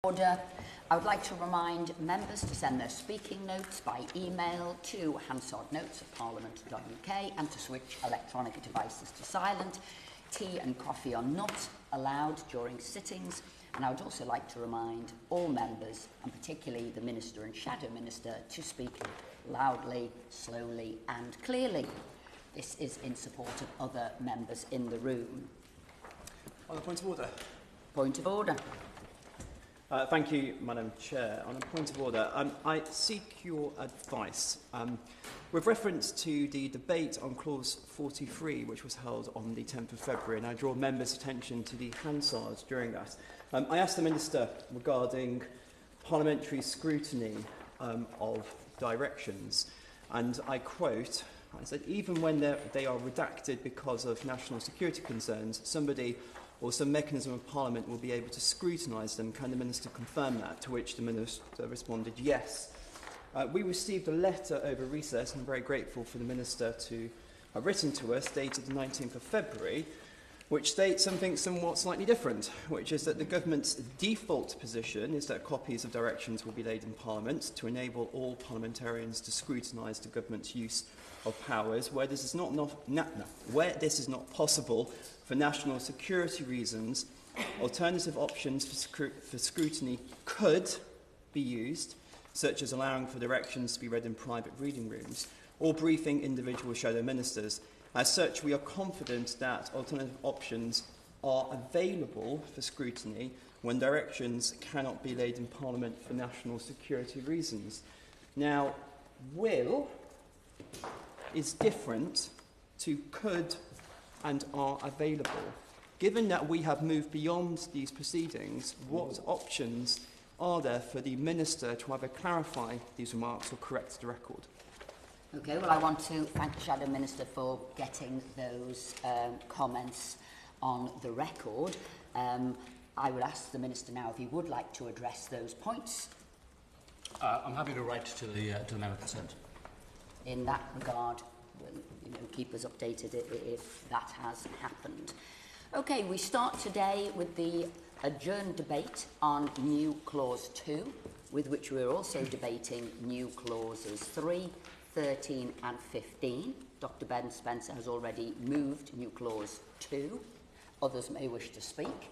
Order. I would like to remind members to send their speaking notes by email to hansardnotes@parliament.uk and to switch electronic devices to silent. Tea and coffee are not allowed during sittings, and I would also like to remind all members, and particularly the Minister and Shadow Minister, to speak loudly, slowly and clearly. This is in support of other members in the room. On a point of order. Point of order. Thank you, Madam Chair. On a point of order, I seek your advice. With reference to the debate on Clause 43, which was held on the 10th of February, and I draw members' attention to the Hansards during that. I asked the Minister regarding parliamentary scrutiny of directions, and I quote, I said, even when they are redacted because of national security concerns, somebody or some mechanism of Parliament will be able to scrutinise them. Can the Minister confirm that? To which the Minister responded, yes. We received a letter over recess, and I'm very grateful for the Minister to have written to us, dated the 19th of February, which states something somewhat slightly different, which is that the government's default position is that copies of directions will be laid in Parliament to enable all parliamentarians to scrutinise the government's use of powers. Where this is not possible for national security reasons, alternative options for scrutiny could be used, such as allowing for directions to be read in private reading rooms or briefing individual shadow ministers. As such, we are confident that alternative options are available for scrutiny when directions cannot be laid in Parliament for national security reasons. Now, will is different to could and are available. Given that we have moved beyond these proceedings, what options are there for the Minister to either clarify these remarks or correct the record? Okay, well, I want to thank the Shadow Minister for getting those comments on the record. I would ask the Minister now if he would like to address those points. I'm happy to write to the member present. In that regard, we'll keep us updated if that has happened. Okay, we start today with the adjourned debate on new clause 2, with which we're also debating new clauses 3, 13 and 15. Dr. Ben Spencer has already moved new clause 2. Others may wish to speak.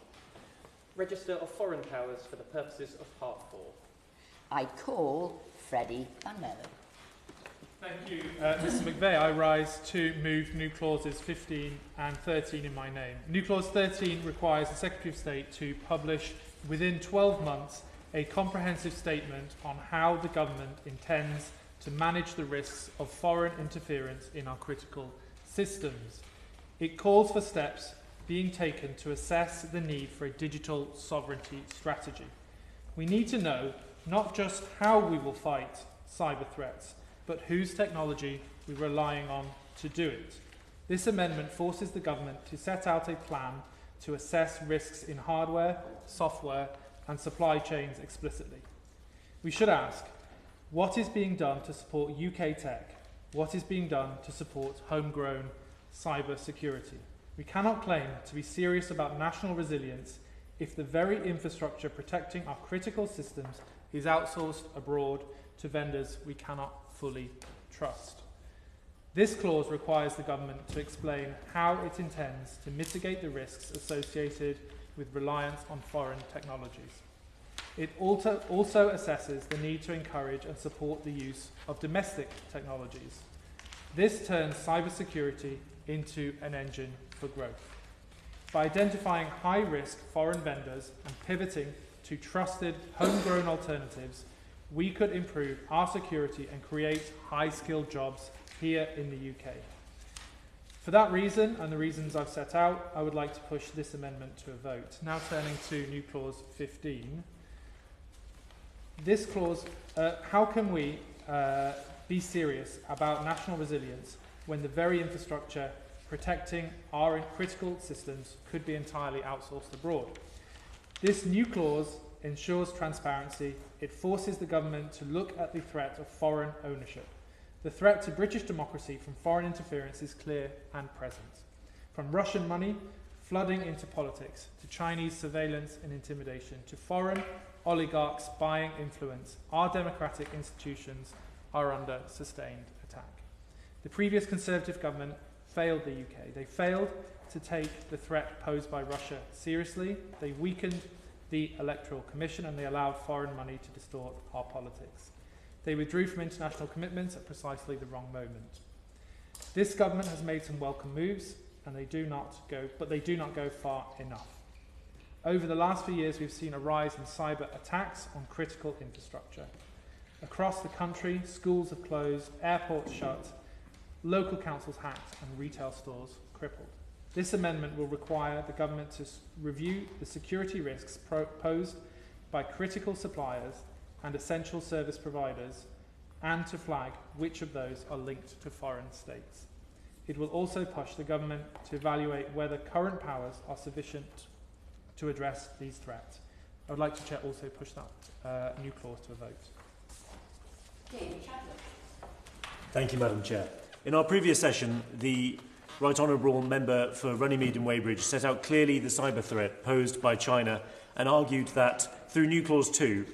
Register of foreign powers for the purposes of Part 4. I call Freddie Van Mellen. Thank you, Mr McVeigh. I rise to move new clauses 15 and 13 in my name. New clause 13 requires the Secretary of State to publish within 12 months a comprehensive statement on how the government intends to manage the risks of foreign interference in our critical systems. It calls for steps being taken to assess the need for a digital sovereignty strategy. We need to know not just how we will fight cyber threats, but whose technology we're relying on to do it. This amendment forces the government to set out a plan to assess risks in hardware, software, and supply chains explicitly. We should ask, what is being done to support UK tech? What is being done to support homegrown cyber security? We cannot claim to be serious about national resilience if the very infrastructure protecting our critical systems is outsourced abroad to vendors we cannot fully trust. This clause requires the government to explain how it intends to mitigate the risks associated with reliance on foreign technologies. It also assesses the need to encourage and support the use of domestic technologies. This turns cybersecurity into an engine for growth. By identifying high-risk foreign vendors and pivoting to trusted homegrown alternatives, we could improve our security and create high-skilled jobs here in the UK. For that reason, and the reasons I've set out, I would like to push this amendment to a vote. Now turning to new clause 15. This clause, how can we be serious about national resilience when the very infrastructure protecting our critical systems could be entirely outsourced abroad? This new clause ensures transparency. It forces the government to look at the threat of foreign ownership. The threat to British democracy from foreign interference is clear and present. From Russian money flooding into politics, to Chinese surveillance and intimidation, to foreign oligarchs buying influence, our democratic institutions are under sustained attack. The previous Conservative government failed the UK. They failed to take the threat posed by Russia seriously. They weakened the Electoral Commission and they allowed foreign money to distort our politics. They withdrew from international commitments at precisely the wrong moment. This government has made some welcome moves, and they do not go far enough. Over the last few years, we've seen a rise in cyber attacks on critical infrastructure. Across the country, schools have closed, airports shut, local councils hacked, and retail stores crippled. This amendment will require the government to review the security risks posed by critical suppliers and essential service providers, and to flag which of those are linked to foreign states. It will also push the government to evaluate whether current powers are sufficient to address these threats. I would like to, Chair, also push that new clause to a vote. Thank you, Madam Chair. In our previous session, the Right Honourable Member for Runnymede and Weybridge set out clearly the cyber threat posed by China and argued that through New Clause 2,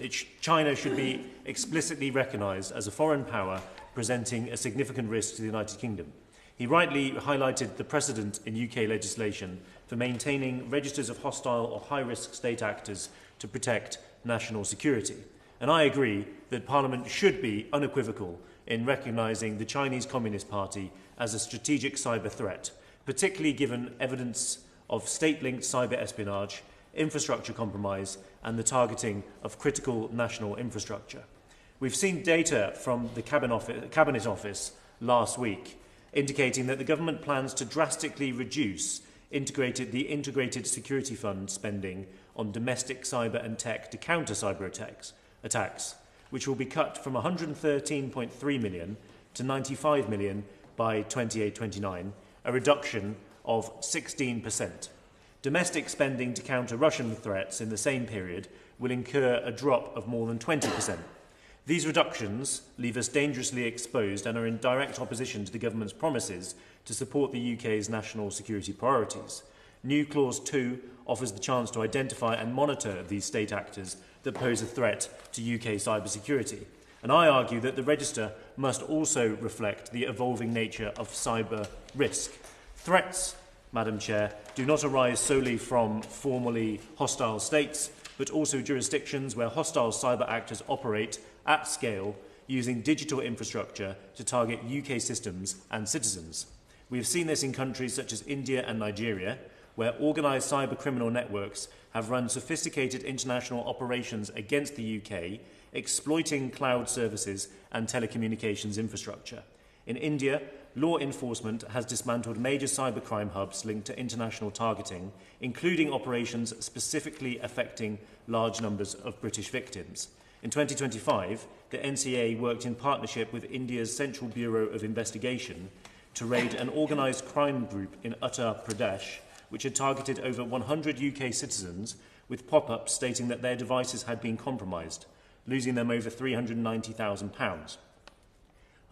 China should be explicitly recognised as a foreign power presenting a significant risk to the United Kingdom. He rightly highlighted the precedent in UK legislation for maintaining registers of hostile or high-risk state actors to protect national security. And I agree that Parliament should be unequivocal in recognising the Chinese Communist Party as a strategic cyber threat, particularly given evidence of state-linked cyber espionage, infrastructure compromise and the targeting of critical national infrastructure. We've seen data from the Cabinet Office last week indicating that the government plans to drastically reduce the Integrated Security Fund spending on domestic cyber and tech to counter cyber attacks, which will be cut from 113.3 million to 95 million by 28-29, a reduction of 16%. Domestic spending to counter Russian threats in the same period will incur a drop of more than 20%. These reductions leave us dangerously exposed and are in direct opposition to the government's promises to support the UK's national security priorities. New Clause 2 offers the chance to identify and monitor these state actors that pose a threat to UK cybersecurity. And I argue that the register must also reflect the evolving nature of cyber risk. Threats, Madam Chair, do not arise solely from formerly hostile states, but also jurisdictions where hostile cyber actors operate at scale using digital infrastructure to target UK systems and citizens. We have seen this in countries such as India and Nigeria, where organised cyber criminal networks have run sophisticated international operations against the UK, exploiting cloud services and telecommunications infrastructure. In India, law enforcement has dismantled major cybercrime hubs linked to international targeting, including operations specifically affecting large numbers of British victims. In 2025, the NCA worked in partnership with India's Central Bureau of Investigation to raid an organised crime group in Uttar Pradesh, which had targeted over 100 UK citizens with pop-ups stating that their devices had been compromised, losing them over £390,000.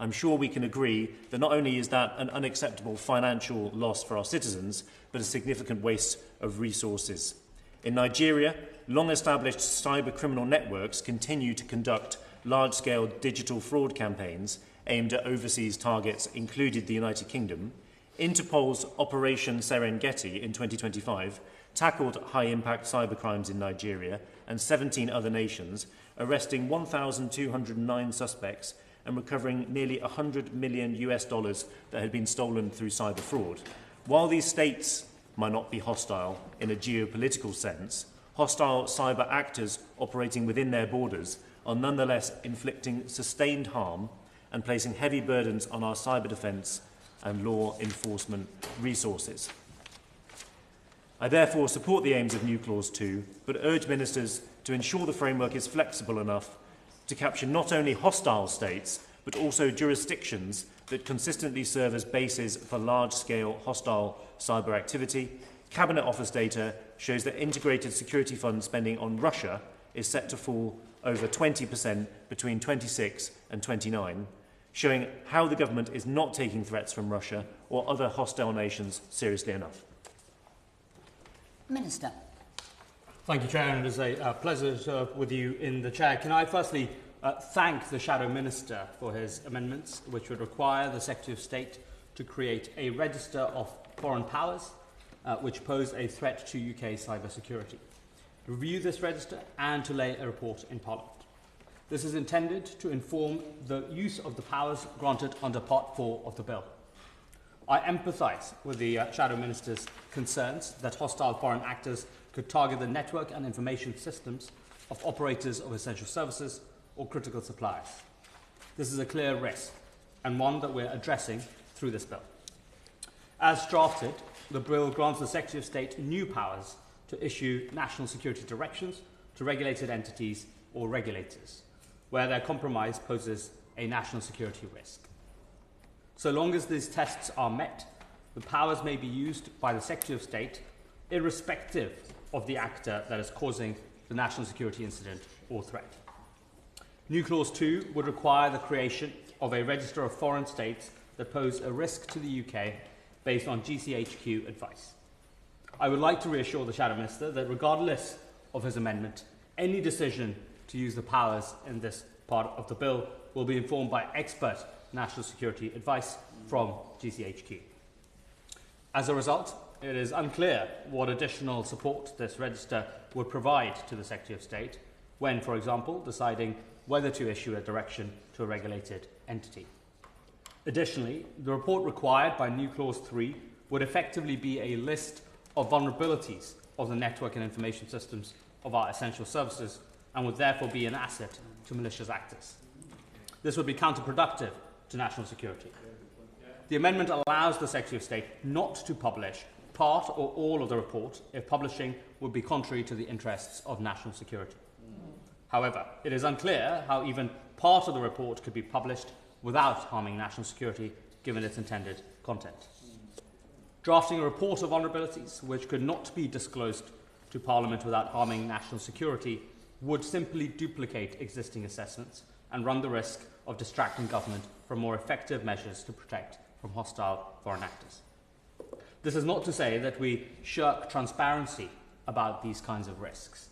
I'm sure we can agree that not only is that an unacceptable financial loss for our citizens, but a significant waste of resources. In Nigeria, long-established cyber criminal networks continue to conduct large-scale digital fraud campaigns aimed at overseas targets, including the United Kingdom. Interpol's Operation Serengeti in 2025 tackled high-impact cybercrimes in Nigeria and 17 other nations, arresting 1,209 suspects and recovering nearly $100 million that had been stolen through cyber fraud. While these states might not be hostile in a geopolitical sense, hostile cyber actors operating within their borders are nonetheless inflicting sustained harm and placing heavy burdens on our cyber defence and law enforcement resources. I therefore support the aims of New Clause 2, but urge ministers to ensure the framework is flexible enough to capture not only hostile states, but also jurisdictions that consistently serve as bases for large-scale hostile cyber activity. Cabinet Office data shows that integrated security fund spending on Russia is set to fall over 20% between 26 and 29, showing how the government is not taking threats from Russia or other hostile nations seriously enough. Minister. Thank you, Chair, and it is a pleasure to serve with you in the Chair. Can I firstly thank the Shadow Minister for his amendments, which would require the Secretary of State to create a register of foreign powers which pose a threat to UK cyber security, review this register and to lay a report in Parliament. This is intended to inform the use of the powers granted under Part 4 of the Bill. I empathise with the Shadow Minister's concerns that hostile foreign actors could target the network and information systems of operators of essential services or critical suppliers. This is a clear risk, and one that we're addressing through this bill. As drafted, the bill grants the Secretary of State new powers to issue national security directions to regulated entities or regulators, where their compromise poses a national security risk. So long as these tests are met, the powers may be used by the Secretary of State irrespective of the actor that is causing the national security incident or threat. New Clause 2 would require the creation of a register of foreign states that pose a risk to the UK based on GCHQ advice. I would like to reassure the Shadow Minister that regardless of his amendment, any decision to use the powers in this part of the bill will be informed by expert national security advice from GCHQ. As a result, it is unclear what additional support this register would provide to the Secretary of State when, for example, deciding whether to issue a direction to a regulated entity. Additionally, the report required by New Clause 3 would effectively be a list of vulnerabilities of the network and information systems of our essential services and would therefore be an asset to malicious actors. This would be counterproductive to national security. The amendment allows the Secretary of State not to publish part or all of the report if publishing would be contrary to the interests of national security. However, it is unclear how even part of the report could be published without harming national security, given its intended content. Drafting a report of vulnerabilities which could not be disclosed to Parliament without harming national security would simply duplicate existing assessments and run the risk of distracting government from more effective measures to protect from hostile foreign actors. This is not to say that we shirk transparency about these kinds of risks.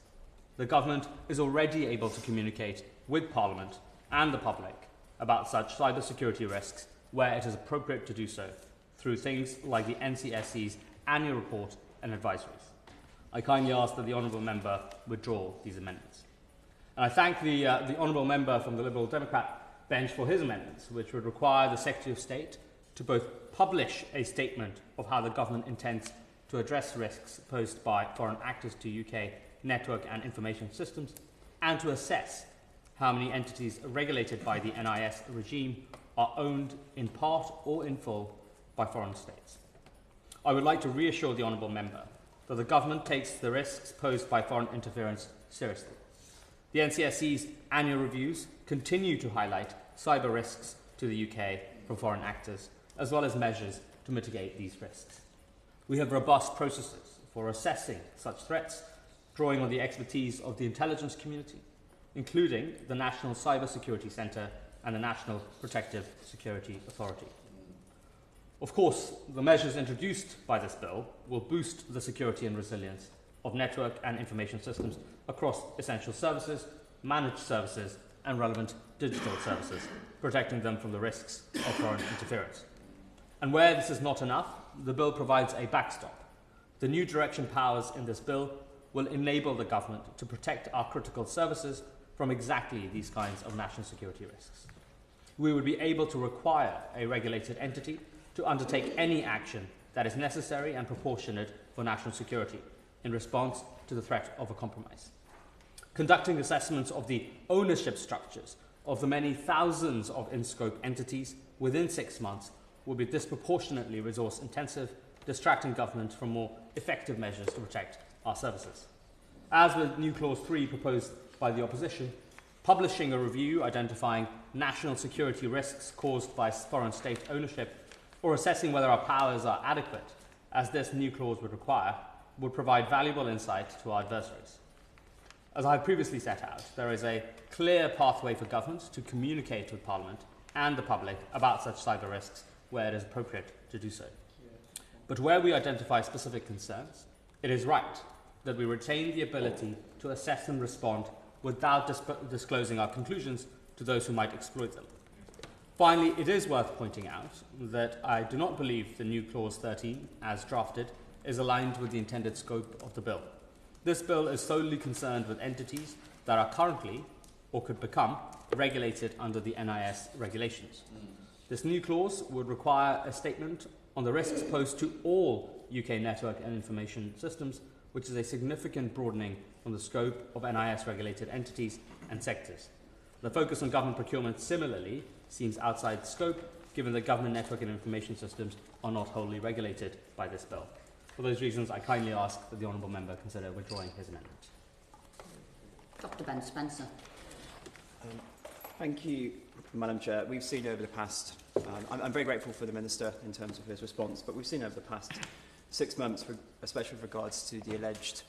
The government is already able to communicate with Parliament and the public about such cybersecurity risks where it is appropriate to do so, through things like the NCSC's annual report and advisories. I kindly ask that the Honourable Member withdraw these amendments. And I thank the Honourable Member from the Liberal Democrat bench for his amendments, which would require the Secretary of State to both publish a statement of how the government intends to address risks posed by foreign actors to UK network and information systems, and to assess how many entities regulated by the NIS regime are owned in part or in full by foreign states. I would like to reassure the Honourable Member that the government takes the risks posed by foreign interference seriously. The NCSC's annual reviews continue to highlight cyber risks to the UK from foreign actors, as well as measures to mitigate these risks. We have robust processes for assessing such threats, drawing on the expertise of the intelligence community, including the National Cyber Security Centre and the National Protective Security Authority. Of course, the measures introduced by this bill will boost the security and resilience of network and information systems across essential services, managed services, and relevant digital services, protecting them from the risks of foreign interference. And where this is not enough, the bill provides a backstop. The new direction powers in this bill will enable the government to protect our critical services from exactly these kinds of national security risks. We would be able to require a regulated entity to undertake any action that is necessary and proportionate for national security in response to the threat of a compromise. Conducting assessments of the ownership structures of the many thousands of in-scope entities within 6 months will be disproportionately resource intensive, distracting government from more effective measures to protect our services. As with New Clause 3 proposed by the opposition, publishing a review identifying national security risks caused by foreign state ownership or assessing whether our powers are adequate, as this new clause would require, would provide valuable insight to our adversaries. As I have previously set out, there is a clear pathway for government to communicate with Parliament and the public about such cyber risks where it is appropriate to do so. But where we identify specific concerns, it is right that we retain the ability to assess and respond without disclosing our conclusions to those who might exploit them. Finally, it is worth pointing out that I do not believe the new Clause 13, as drafted, is aligned with the intended scope of the bill. This bill is solely concerned with entities that are currently, or could become, regulated under the NIS regulations. This new clause would require a statement on the risks posed to all UK network and information systems, which is a significant broadening from the scope of NIS-regulated entities and sectors. The focus on government procurement similarly seems outside scope, given that government network and information systems are not wholly regulated by this bill. For those reasons, I kindly ask that the Honourable Member consider withdrawing his amendment. Dr. Ben Spencer. Thank you, Madam Chair. We've seen over the past, I'm very grateful for the Minister in terms of his response, but we've seen over the past 6 months, especially with regards to the alleged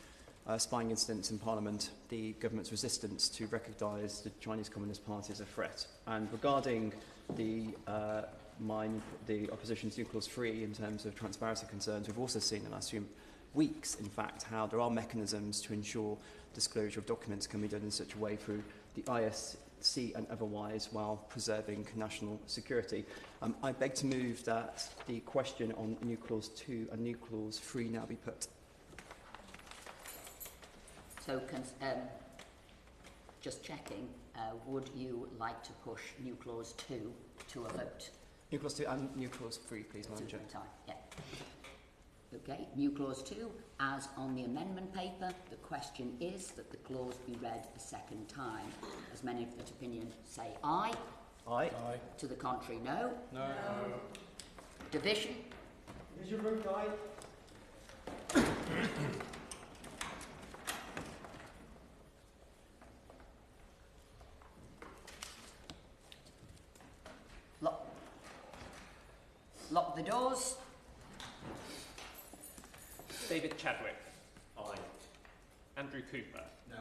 spying incidents in Parliament, the government's resistance to recognise the Chinese Communist Party as a threat. And regarding the opposition's new clause 3 in terms of transparency concerns, we've also seen in the last few weeks, in fact, how there are mechanisms to ensure disclosure of documents can be done in such a way through the ISC and otherwise while preserving national security. I beg to move that the question on new clause 2 and new clause 3 now be put. So, just checking, would you like to push new clause 2 to a vote? New clause 2 and new clause 3, please, Madam Chair. Yeah. Okay, new clause 2, as on the amendment paper, the question is that the clause be read a second time. As many of that opinion say aye. Aye. Aye. To the contrary, no. No. Division? Is your vote aye? Lock the doors. David Chadwick. Aye. Andrew Cooper. No.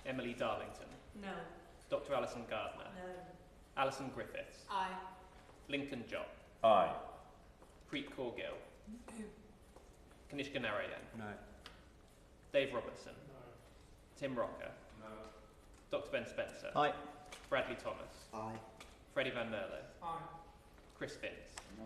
Emily Darlington. No. Dr. Alison Gardner. No. Alison Griffiths. Aye. Lincoln Job. Aye. Preet Kaur Gill. Kanishka Narayan. No. Dave Robertson. Tim Rocker. No. Dr. Ben Spencer. Aye. Bradley Thomas. Aye. Freddie Van Merlo. Aye. Chris Finns. No.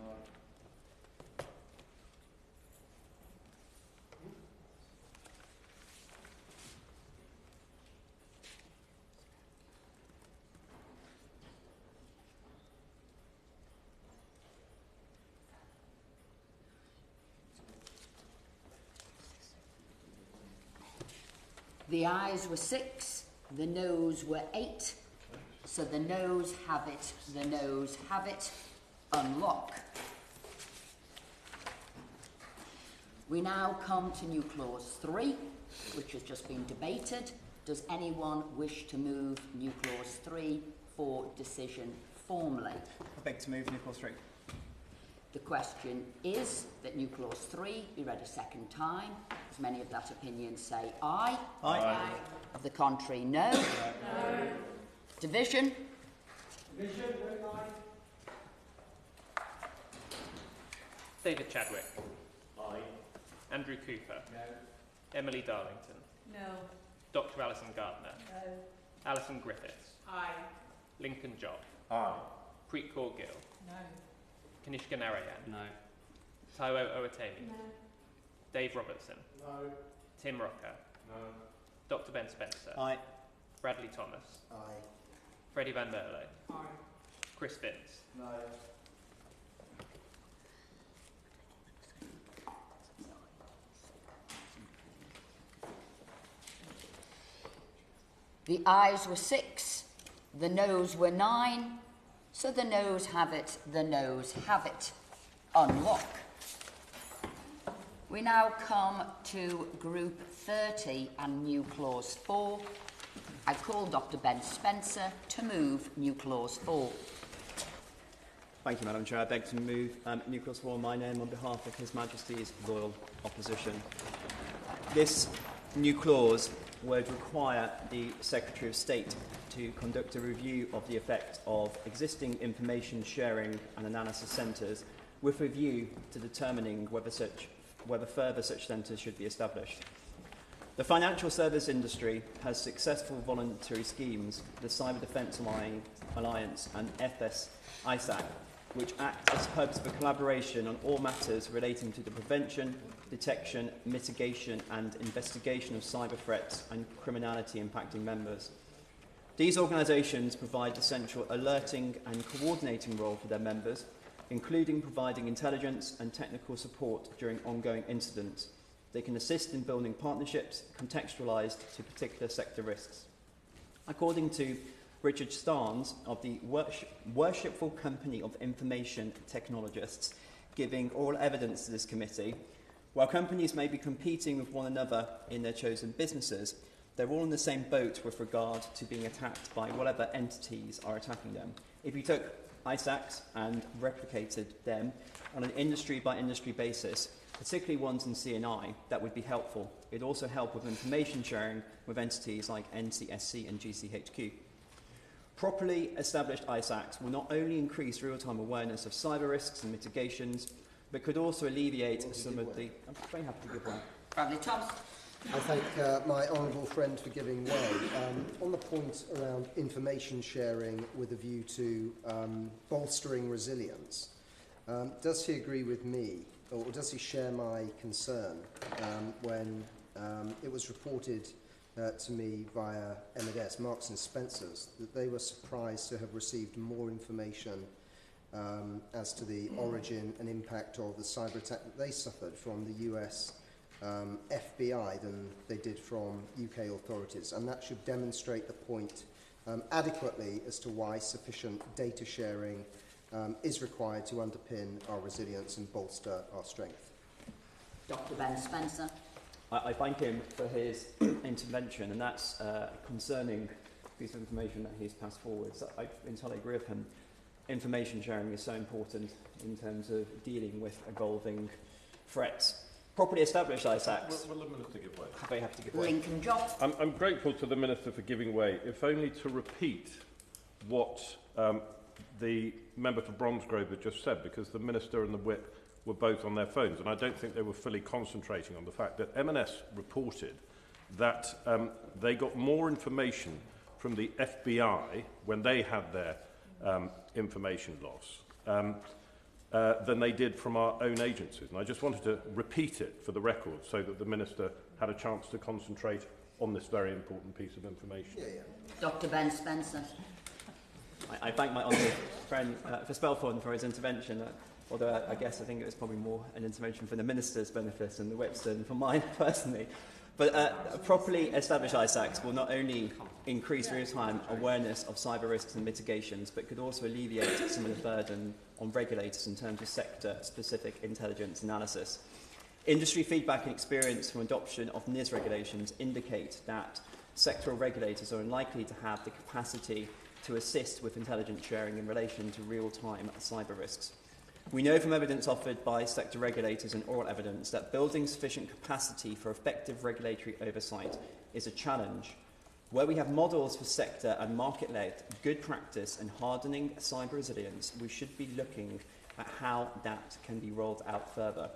The ayes were 6, the noes were 8. So the noes have it, the noes have it. Unlock. We now come to new clause 3, which has just been debated. Does anyone wish to move new clause 3 for decision formally? I beg to move new clause 3. The question is that new clause 3 be read a second time. As many of that opinion say aye. Aye. Aye. Of the contrary, no. No. Division? Division, aye. David Chadwick. Aye. Andrew Cooper. No. Emily Darlington. No. Dr. Alison Gardner. No. Alison Griffiths. Aye. Lincoln Job. Aye. Preet Kaur Gill. No. Kanishka Narayan. No. Taiwo Owatemi. No. Dave Robertson. No. Tim Rocker. No. Dr. Ben Spencer. Aye. Bradley Thomas. Aye. Freddie Van Merlo. Aye. Chris Finns. No. The ayes were 6, the noes were 9, so the noes have it, the noes have it. Unlock. We now come to group 30 and new clause 4. I call Dr. Ben Spencer to move new clause 4. Thank you, Madam Chair. I beg to move new clause 4 in my name on behalf of His Majesty's loyal opposition. This new clause would require the Secretary of State to conduct a review of the effect of existing information sharing and analysis centres with a view to determining whether further such centres should be established. The financial service industry has successful voluntary schemes, the Cyber Defence Alliance and FS ISAC, which act as hubs for collaboration on all matters relating to the prevention, detection, mitigation and investigation of cyber threats and criminality impacting members. These organisations provide essential alerting and coordinating role for their members, including providing intelligence and technical support during ongoing incidents. They can assist in building partnerships contextualised to particular sector risks. According to Richard Starnes of the Worshipful Company of Information Technologists, giving oral evidence to this committee, while companies may be competing with one another in their chosen businesses, they're all in the same boat with regard to being attacked by whatever entities are attacking them. If you took ISACs and replicated them on an industry-by-industry basis, particularly ones in C&I, that would be helpful. It'd also help with information sharing with entities like NCSC and GCHQ. Properly established ISACs will not only increase real-time awareness of cyber risks and mitigations, but could also alleviate some of the... I'm very happy to give one. Bradley Thomas. I thank my honourable friend for giving way. On the point around information sharing with a view to bolstering resilience, does he agree with me, or does he share my concern when it was reported to me via M&S, Marks and Spencer's, that they were surprised to have received more information as to the origin and impact of the cyber attack that they suffered from the US FBI than they did from UK authorities, and that should demonstrate the point adequately as to why sufficient data sharing is required to underpin our resilience and bolster our strength. Dr. Ben Spencer. I thank him for his intervention, and that's a concerning piece of information that he's passed forward. So I entirely agree with him. Information sharing is so important in terms of dealing with evolving threats. Properly established ISACs. Will the Minister give way? Very happy to give way. Lincoln Job. I'm grateful to the Minister for giving way, if only to repeat what the member for Bromsgrove had just said, because the Minister and the Whip were both on their phones, and I don't think they were fully concentrating on the fact that M&S reported that they got more information from the FBI when they had their information loss than they did from our own agencies. And I just wanted to repeat it for the record so that the Minister had a chance to concentrate on this very important piece of information. Dr. Ben Spencer. I thank my honourable friend for Spelthorne for his intervention, although I think it was probably more an intervention for the Minister's benefit and the Whip's than for mine personally. But properly established ISACs will not only increase real-time awareness of cyber risks and mitigations, but could also alleviate some of the burden on regulators in terms of sector-specific intelligence analysis. Industry feedback and experience from adoption of NIS regulations indicate that sectoral regulators are unlikely to have the capacity to assist with intelligence sharing in relation to real-time cyber risks. We know from evidence offered by sector regulators and oral evidence that building sufficient capacity for effective regulatory oversight is a challenge. Where we have models for sector and market-led good practice and hardening cyber resilience, we should be looking at how that can be rolled out further.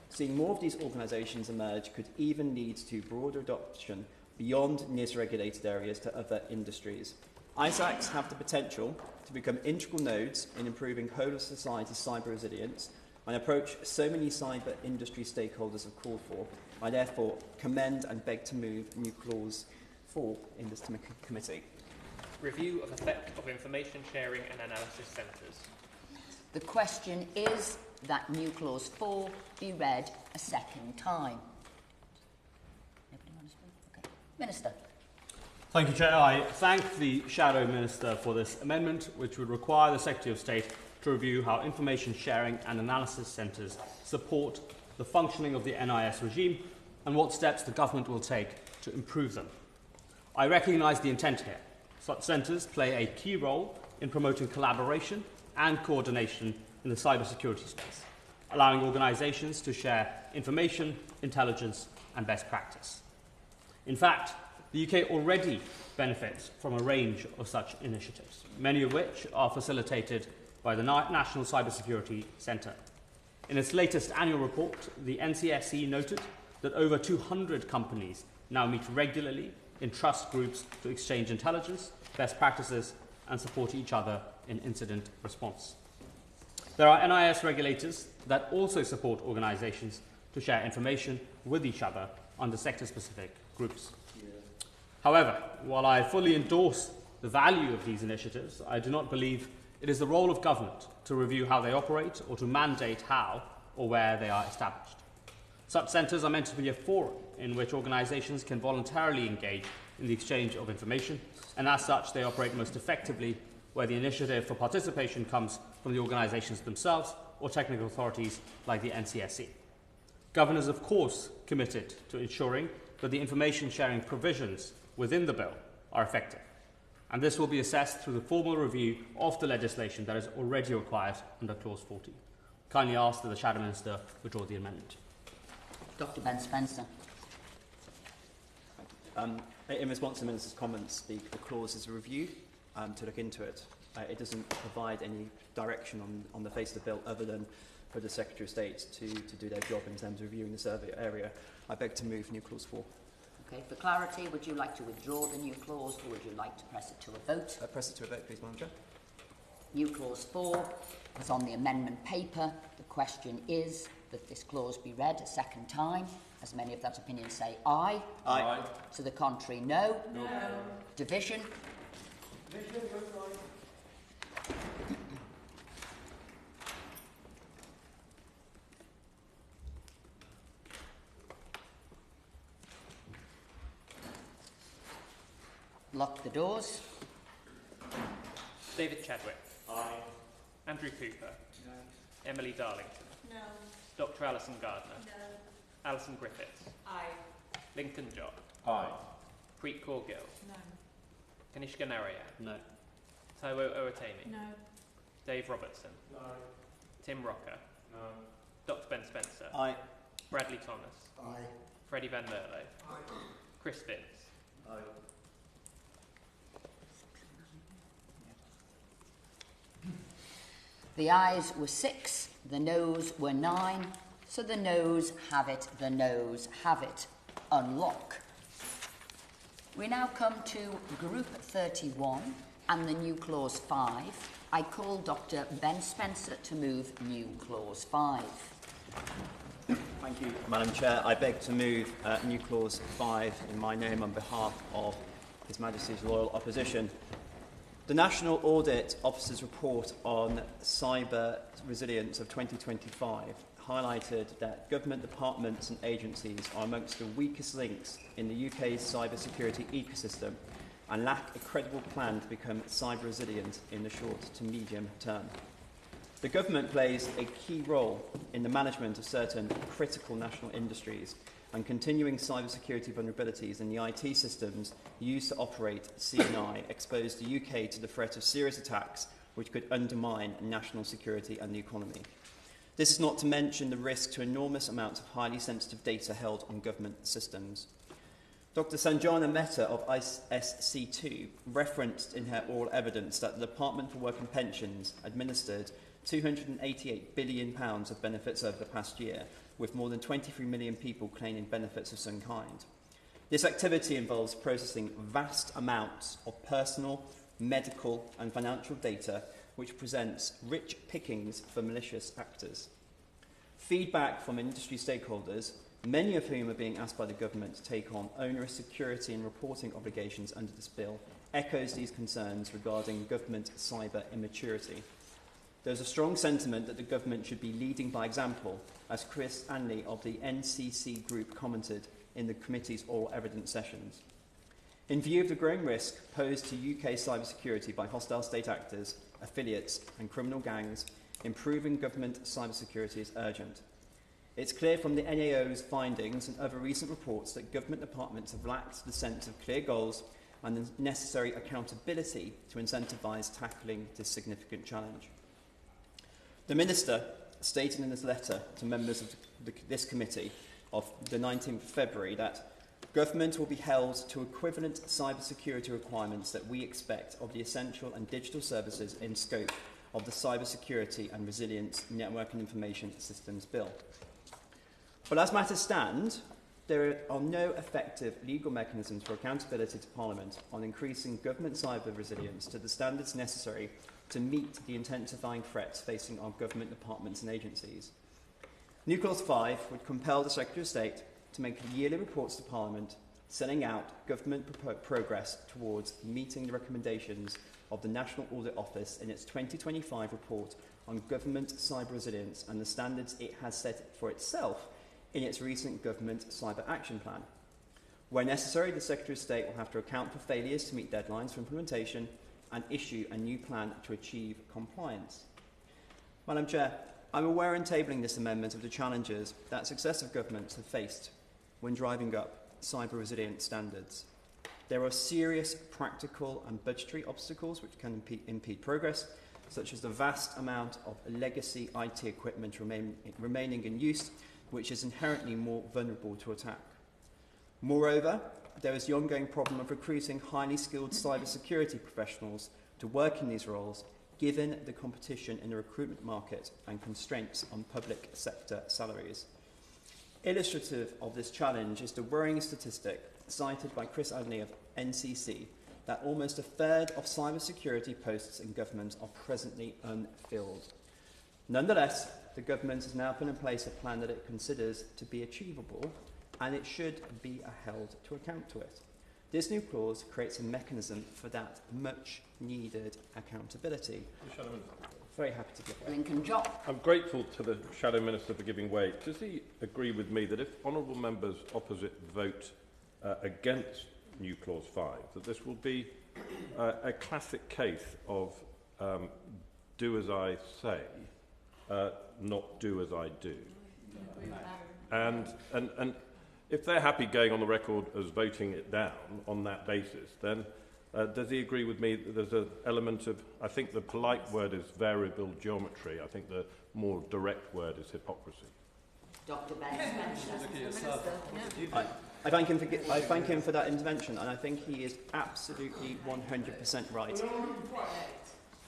Seeing more of these organisations emerge could even lead to broader adoption beyond NIS-regulated areas to other industries. ISACs have the potential to become integral nodes in improving whole of society cyber resilience, an approach so many cyber industry stakeholders have called for. I therefore commend and beg to move new clause 4 in this committee. Review of effect of information sharing and analysis centres. The question is that new clause 4 be read a second time. Nobody want to speak? Okay. Minister. Thank you, Chair. I thank the Shadow Minister for this amendment, which would require the Secretary of State to review how information sharing and analysis centres support the functioning of the NIS regime and what steps the government will take to improve them. I recognise the intent here. Such centres play a key role in promoting collaboration and coordination in the cybersecurity space, allowing organisations to share information, intelligence and best practice. In fact, the UK already benefits from a range of such initiatives, many of which are facilitated by the National Cybersecurity Centre. In its latest annual report, the NCSC noted that over 200 companies now meet regularly in trust groups to exchange intelligence, best practices, and support each other in incident response. There are NIS regulators that also support organisations to share information with each other under sector-specific groups. However, while I fully endorse the value of these initiatives, I do not believe it is the role of government to review how they operate or to mandate how or where they are established. Such centres are meant to be a forum in which organisations can voluntarily engage in the exchange of information, and as such they operate most effectively where the initiative for participation comes from the organisations themselves or technical authorities like the NCSC. Governors, of course, committed to ensuring that the information sharing provisions within the bill are effective, and this will be assessed through the formal review of the legislation that is already required under Clause 40. Kindly ask that the Shadow Minister withdraw the amendment. Dr. Ben Spencer. In response to the Minister's comments, the clause is a review to look into it. It doesn't provide any direction on the face of the bill other than for the Secretary of State to do their job in terms of reviewing the survey area. I beg to move new clause 4. Okay, for clarity, would you like to withdraw the new clause or would you like to press it to a vote? Press it to a vote, please, Madam Chair. New clause 4 is on the amendment paper. The question is that this clause be read a second time. As many of that opinion say aye. Aye. To the contrary, no. No. Division. Lock the doors. David Chadwick. Aye. Andrew Cooper. No. Emily Darlington. No. Dr. Alison Gardner. No. Alison Griffiths. Aye. Lincoln Jock. Aye. Preet Kaur-Gill. No. Kanishka Narayan. No. Taiwo Owatemi. No. Dave Robertson. No. Tim Rocker. No. Dr. Ben Spencer. Aye. Bradley Thomas. Aye. Freddie Van Merlo. Aye. Chris Vince. Aye. The ayes were 6, the noes were 9, so the noes have it, the noes have it. Unlock. We now come to Group 31 and the new Clause 5. I call Dr. Ben Spencer to move new Clause 5. Thank you, Madam Chair. I beg to move new clause 5 in my name on behalf of His Majesty's Loyal Opposition. The National Audit Office's report on cyber resilience of 2025 highlighted that government departments and agencies are amongst the weakest links in the UK's cybersecurity ecosystem and lack a credible plan to become cyber resilient in the short to medium term. The government plays a key role in the management of certain critical national industries, and continuing cybersecurity vulnerabilities in the IT systems used to operate CNI expose the UK to the threat of serious attacks which could undermine national security and the economy. This is not to mention the risk to enormous amounts of highly sensitive data held on government systems. Dr. Sanjana Mehta of ISC2 referenced in her oral evidence that the Department for Work and Pensions administered £288 billion of benefits over the past year, with more than 23 million people claiming benefits of some kind. This activity involves processing vast amounts of personal, medical and financial data, which presents rich pickings for malicious actors. Feedback from industry stakeholders, many of whom are being asked by the government to take on onerous security and reporting obligations under this bill, echoes these concerns regarding government cyber immaturity. There is a strong sentiment that the government should be leading by example, as Chris Anley of the NCC Group commented in the committee's oral evidence sessions. In view of the growing risk posed to UK cybersecurity by hostile state actors, affiliates and criminal gangs, improving government cybersecurity is urgent. It's clear from the NAO's findings and other recent reports that government departments have lacked the sense of clear goals and the necessary accountability to incentivise tackling this significant challenge. The Minister stated in his letter to members of this committee of the 19th of February that government will be held to equivalent cybersecurity requirements that we expect of the essential and digital services in scope of the Cybersecurity and Resilience Network and Information Systems Bill. But as matters stand, there are no effective legal mechanisms for accountability to Parliament on increasing government cyber resilience to the standards necessary to meet the intensifying threats facing our government departments and agencies. New Clause 5 would compel the Secretary of State to make yearly reports to Parliament setting out government progress towards meeting the recommendations of the National Audit Office in its 2025 report on government cyber resilience and the standards it has set for itself in its recent Government Cyber Action Plan. Where necessary, the Secretary of State will have to account for failures to meet deadlines for implementation and issue a new plan to achieve compliance. Madam Chair, I'm aware in tabling this amendment of the challenges that successive governments have faced when driving up cyber resilience standards. There are serious practical and budgetary obstacles which can impede progress, such as the vast amount of legacy IT equipment remaining in use, which is inherently more vulnerable to attack. Moreover, there is the ongoing problem of recruiting highly skilled cybersecurity professionals to work in these roles, given the competition in the recruitment market and constraints on public sector salaries. Illustrative of this challenge is the worrying statistic cited by Chris Adney of NCC that almost a third of cybersecurity posts in government are presently unfilled. Nonetheless, the government has now put in place a plan that it considers to be achievable, and it should be held to account to it. This new clause creates a mechanism for that much-needed accountability. Very happy to give way. Lincoln Job. I'm grateful to the Shadow Minister for giving way. Does he agree with me that if honourable members opposite vote against new clause 5, that this will be a classic case of do as I say, not do as I do? And if they're happy going on the record as voting it down on that basis, then does he agree with me that there's an element of, I think the polite word is variable geometry, I think the more direct word is hypocrisy. Dr. Ben Spencer. I thank him for that intervention, and I think he is absolutely 100% right.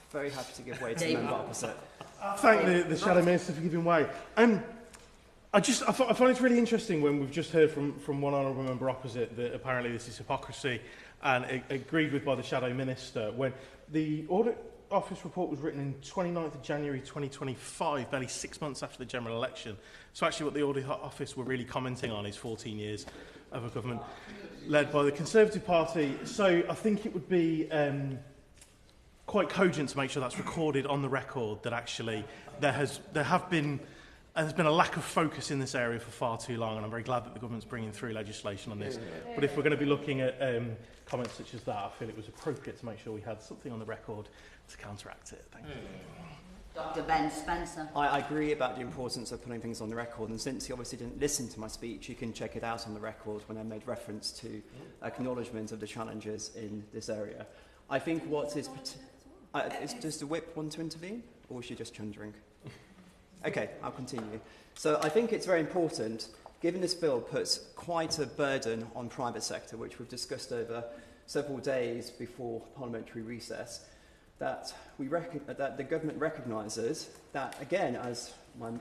Very happy to give way to the member opposite. I thank the Shadow Minister for giving way. I find it's really interesting when we've just heard from one honourable member opposite that apparently this is hypocrisy, and agreed with by the Shadow Minister. When the Audit Office report was written in 29th of January 2025, barely 6 months after the general election. So actually what the Audit Office were really commenting on is 14 years of a government led by the Conservative Party. So I think it would be quite cogent to make sure that's recorded on the record that actually there's been a lack of focus in this area for far too long, and I'm very glad that the government's bringing through legislation on this. But if we're going to be looking at comments such as that, I feel it was appropriate to make sure we had something on the record to counteract it. Thank you. Dr. Ben Spencer. I agree about the importance of putting things on the record, and since he obviously didn't listen to my speech, you can check it out on the record when I made reference to acknowledgement of the challenges in this area. I think what is... does the whip want to intervene, or is she just chundering? Okay, I'll continue. So I think it's very important, given this bill puts quite a burden on private sector, which we've discussed over several days before parliamentary recess, that the government recognises that, again, as my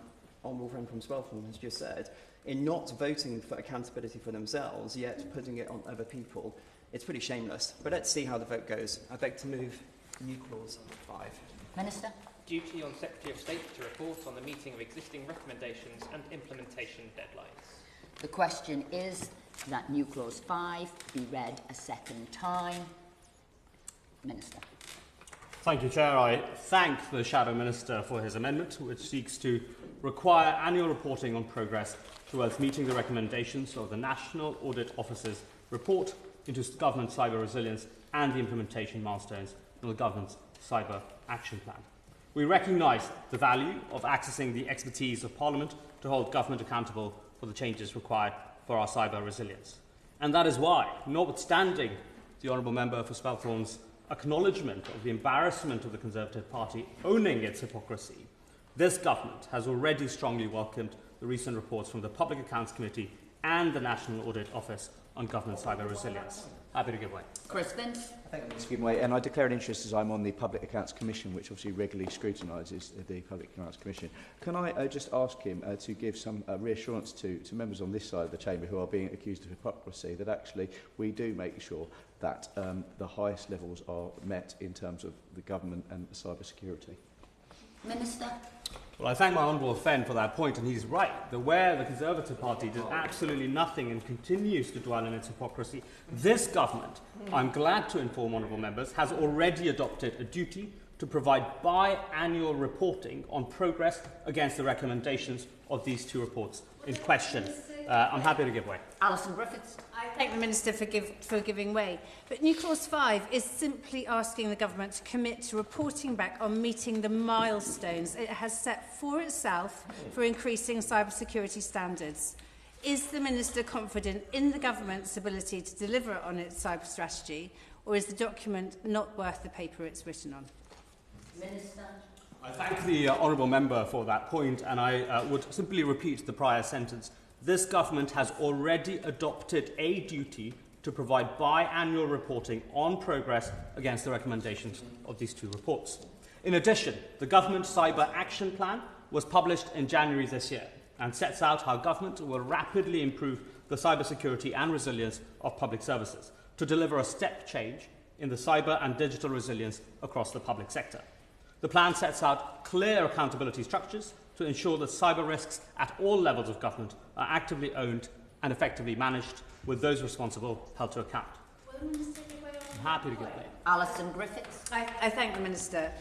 honourable friend from Sweltham has just said, in not voting for accountability for themselves, yet putting it on other people, it's pretty shameless. But let's see how the vote goes. I beg to move new clause 5. Minister. Duty on Secretary of State to report on the meeting of existing recommendations and implementation deadlines. The question is that new clause 5 be read a second time. Minister. Thank you, Chair. I thank the Shadow Minister for his amendment, which seeks to require annual reporting on progress towards meeting the recommendations of the National Audit Office's report into government cyber resilience and the implementation milestones of the government's cyber action plan. We recognise the value of accessing the expertise of Parliament to hold government accountable for the changes required for our cyber resilience. And that is why, notwithstanding the Honourable Member for Spelthorne's acknowledgement of the embarrassment of the Conservative Party owning its hypocrisy, this government has already strongly welcomed the recent reports from the Public Accounts Committee and the National Audit Office on government cyber resilience. Happy to give way. Chris Vince. Thank you, Mr. Givenway. And I declare an interest as I'm on the Public Accounts Commission, which obviously regularly scrutinises the Public Accounts Commission. Can I just ask him to give some reassurance to members on this side of the chamber who are being accused of hypocrisy that actually we do make sure that the highest levels are met in terms of the government and cyber security? Minister. Well, I thank my honourable friend for that point, and he's right. That where the Conservative Party did absolutely nothing and continues to dwell in its hypocrisy, this government, I'm glad to inform honourable members, has already adopted a duty to provide biannual reporting on progress against the recommendations of these two reports in question. I'm happy to give way. Alison Griffiths. I thank the Minister for giving way. But New Clause 5 is simply asking the Government to commit to reporting back on meeting the milestones it has set for itself for increasing cybersecurity standards. Is the Minister confident in the Government's ability to deliver on its cyber strategy, or is the document not worth the paper it's written on? Minister. I thank the honourable member for that point, and I would simply repeat the prior sentence. This government has already adopted a duty to provide biannual reporting on progress against the recommendations of these two reports. In addition, the Government Cyber Action Plan was published in January this year and sets out how government will rapidly improve the cybersecurity and resilience of public services to deliver a step change in the cyber and digital resilience across the public sector. The plan sets out clear accountability structures to ensure that cyber risks at all levels of government are actively owned and effectively managed, with those responsible held to account. I'm happy to give way. Alison Griffiths. I thank the Minister.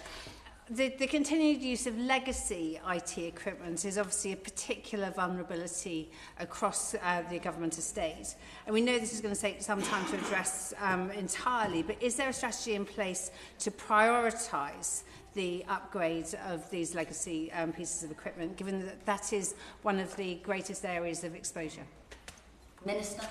The continued use of legacy IT equipment is obviously a particular vulnerability across the government estate. And we know this is going to take some time to address entirely, but is there a strategy in place to prioritise the upgrade of these legacy pieces of equipment, given that that is one of the greatest areas of exposure? Minister.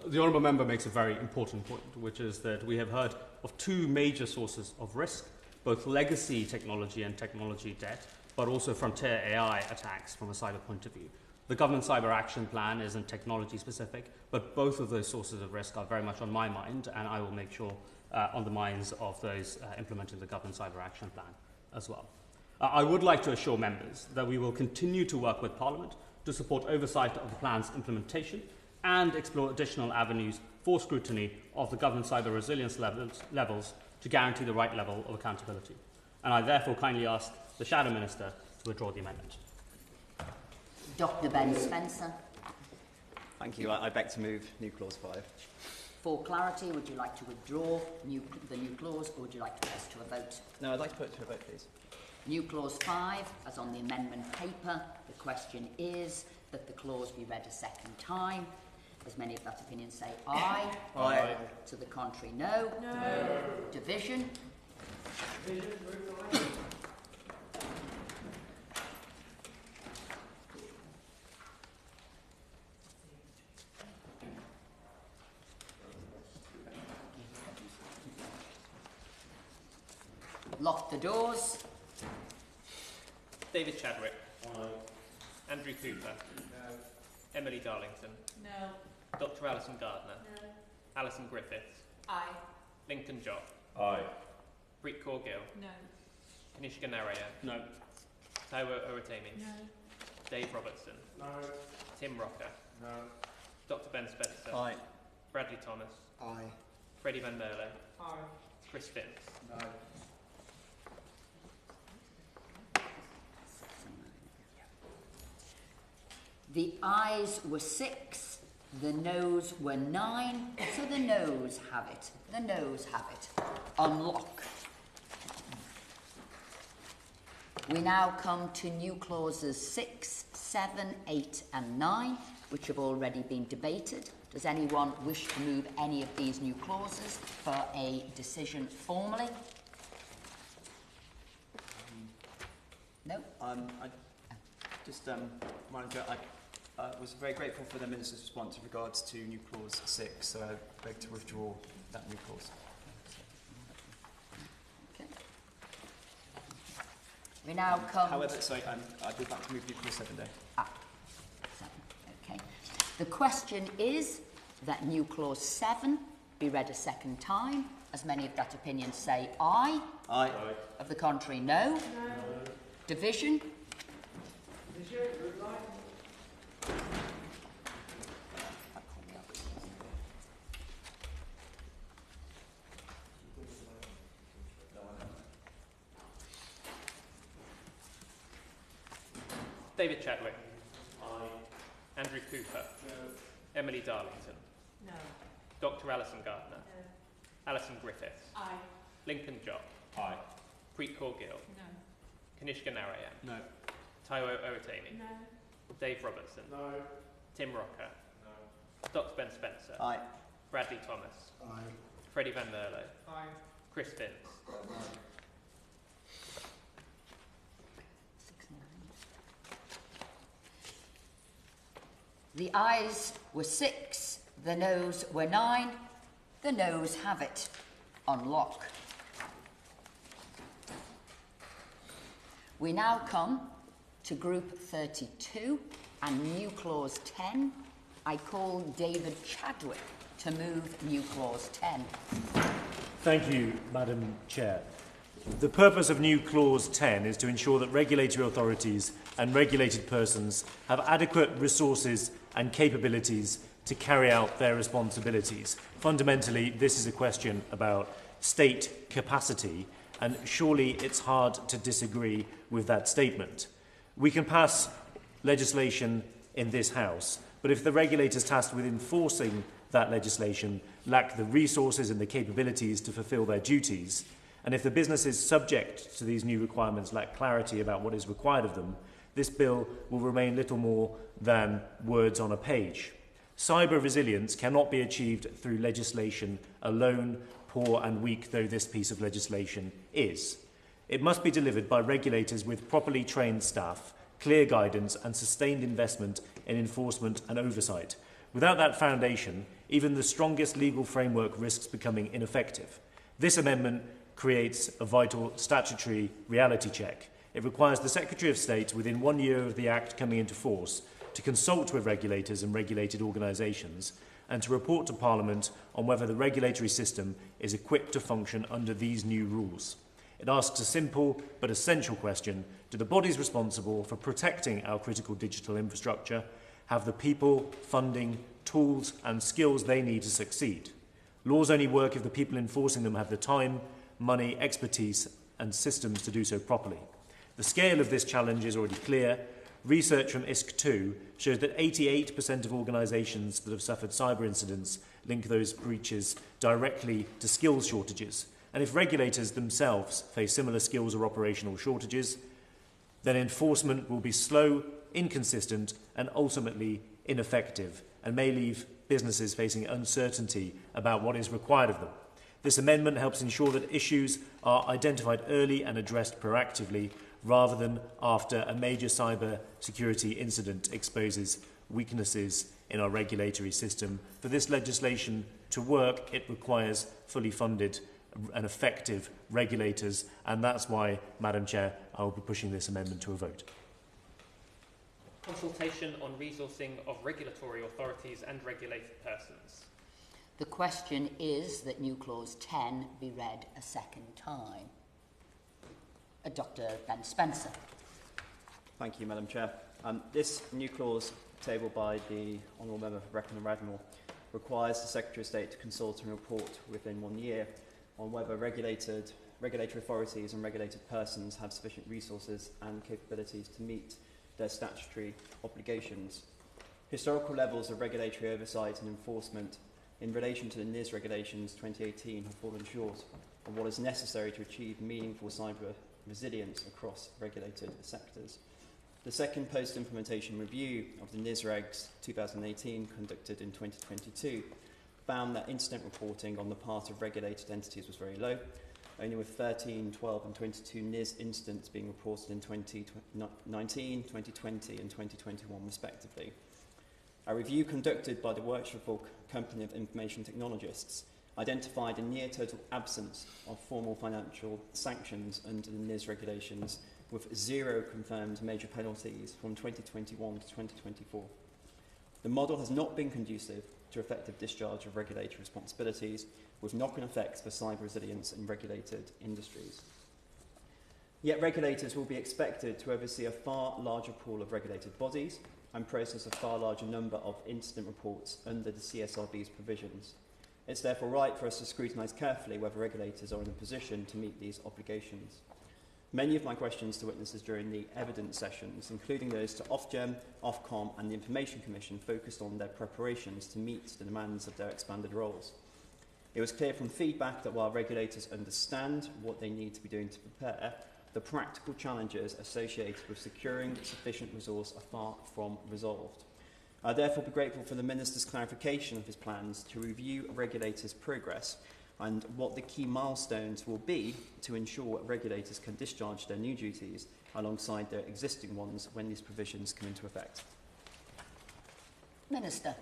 The honourable member makes a very important point, which is that we have heard of two major sources of risk, both legacy technology and technology debt, but also frontier AI attacks from a cyber point of view. The Government Cyber Action Plan isn't technology specific, but both of those sources of risk are very much on my mind, and I will make sure on the minds of those implementing the Government Cyber Action Plan as well. I would like to assure members that we will continue to work with Parliament to support oversight of the plan's implementation and explore additional avenues for scrutiny of the Government cyber resilience levels to guarantee the right level of accountability. And I therefore kindly ask the Shadow Minister to withdraw the amendment. Dr. Ben Spencer. Thank you. I beg to move New Clause 5. For clarity, would you like to withdraw the new clause, or would you like to put this to a vote? No, I'd like to put it to a vote, please. New clause 5, as on the amendment paper, the question is that the clause be read a second time. As many of that opinion say aye. Aye. To the contrary, no. No. Division. Lock the doors. David Chadwick. No. Andrew Cooper. No. Emily Darlington. No. Dr. Alison Gardner. No. Alison Griffiths. Aye. Lincoln Jock. Aye. Preet Kaur-Gill. No. Kanishka Naraya. No. Taiwo Owatemi. No. Dave Robertson. No. Tim Rocker. No. Dr. Ben Spencer. Aye. Bradley Thomas. Aye. Freddie Van Merlo. Aye. Chris Finns. No. The ayes were 6, the noes were 9, so the noes have it. The noes have it. Unlock. We now come to new clauses 6, 7, 8 and 9, which have already been debated. Does anyone wish to move any of these new clauses for a decision formally? No? I was very grateful for the Minister's response with regards to new clause 6, so I beg to withdraw that new clause. Okay. We now come... However, sorry, I'd be back to move new clause 7 day. Ah, 7, okay. The question is that new clause 7 be read a second time. As many of that opinion say aye. Aye. Of the contrary, no. No. Division? David Chadwick. Aye. Andrew Cooper. No. Emily Darlington. No. Dr. Alison Gardner. No. Alison Griffiths. Aye. Lincoln Jock. Aye. Preet Kaur Gill. No. Kanishka Narayan. No. Taiwo Owatani. No. Dave Robertson. No. Tim Rocker. No. Dr. Ben Spencer. Aye. Bradley Thomas. Aye. Freddie Van Merlo. Aye. Chris Vince. The ayes were 6, the noes were 9. The noes have it. On lock. We now come to Group 32 and New Clause 10. I call David Chadwick to move New Clause 10. Thank you, Madam Chair. The purpose of New Clause 10 is to ensure that regulatory authorities and regulated persons have adequate resources and capabilities to carry out their responsibilities. Fundamentally, this is a question about state capacity, and surely it's hard to disagree with that statement. We can pass legislation in this House, but if the regulators tasked with enforcing that legislation lack the resources and the capabilities to fulfil their duties, and if the businesses subject to these new requirements lack clarity about what is required of them, this bill will remain little more than words on a page. Cyber resilience cannot be achieved through legislation alone, poor and weak though this piece of legislation is. It must be delivered by regulators with properly trained staff, clear guidance and sustained investment in enforcement and oversight. Without that foundation, even the strongest legal framework risks becoming ineffective. This amendment creates a vital statutory reality check. It requires the Secretary of State, within 1 year of the Act coming into force, to consult with regulators and regulated organisations and to report to Parliament on whether the regulatory system is equipped to function under these new rules. It asks a simple but essential question: do the bodies responsible for protecting our critical digital infrastructure have the people, funding, tools and skills they need to succeed? Laws only work if the people enforcing them have the time, money, expertise and systems to do so properly. The scale of this challenge is already clear. Research from ISK2 shows that 88% of organisations that have suffered cyber incidents link those breaches directly to skills shortages. And if regulators themselves face similar skills or operational shortages, then enforcement will be slow, inconsistent and ultimately ineffective, and may leave businesses facing uncertainty about what is required of them. This amendment helps ensure that issues are identified early and addressed proactively, rather than after a major cyber security incident exposes weaknesses in our regulatory system. For this legislation to work, it requires fully funded and effective regulators, and that's why, Madam Chair, I will be pushing this amendment to a vote. Consultation on resourcing of regulatory authorities and regulated persons. The question is that New Clause 10 be read a second time. Dr. Ben Spencer. Thank you, Madam Chair. This new clause tabled by the Honourable Member for Brecon and Radnor requires the Secretary of State to consult and report within 1 year on whether regulatory authorities and regulated persons have sufficient resources and capabilities to meet their statutory obligations. Historical levels of regulatory oversight and enforcement in relation to the NIS regulations 2018 have fallen short of what is necessary to achieve meaningful cyber resilience across regulated sectors. The second post-implementation review of the NIS regs 2018, conducted in 2022, found that incident reporting on the part of regulated entities was very low, only with 13, 12 and 22 NIS incidents being reported in 2019, 2020 and 2021 respectively. A review conducted by the Workshop Company of Information Technologists identified a near total absence of formal financial sanctions under the NIS regulations, with 0 confirmed major penalties from 2021 to 2024. The model has not been conducive to effective discharge of regulatory responsibilities with knock-on effects for cyber resilience in regulated industries. Yet regulators will be expected to oversee a far larger pool of regulated bodies and process a far larger number of incident reports under the CSRD's provisions. It's therefore right for us to scrutinise carefully whether regulators are in a position to meet these obligations. Many of my questions to witnesses during the evidence sessions, including those to Ofgem, Ofcom and the Information Commission, focused on their preparations to meet the demands of their expanded roles. It was clear from feedback that while regulators understand what they need to be doing to prepare, the practical challenges associated with securing sufficient resource are far from resolved. I therefore be grateful for the Minister's clarification of his plans to review regulators' progress and what the key milestones will be to ensure regulators can discharge their new duties alongside their existing ones when these provisions come into effect. Minister.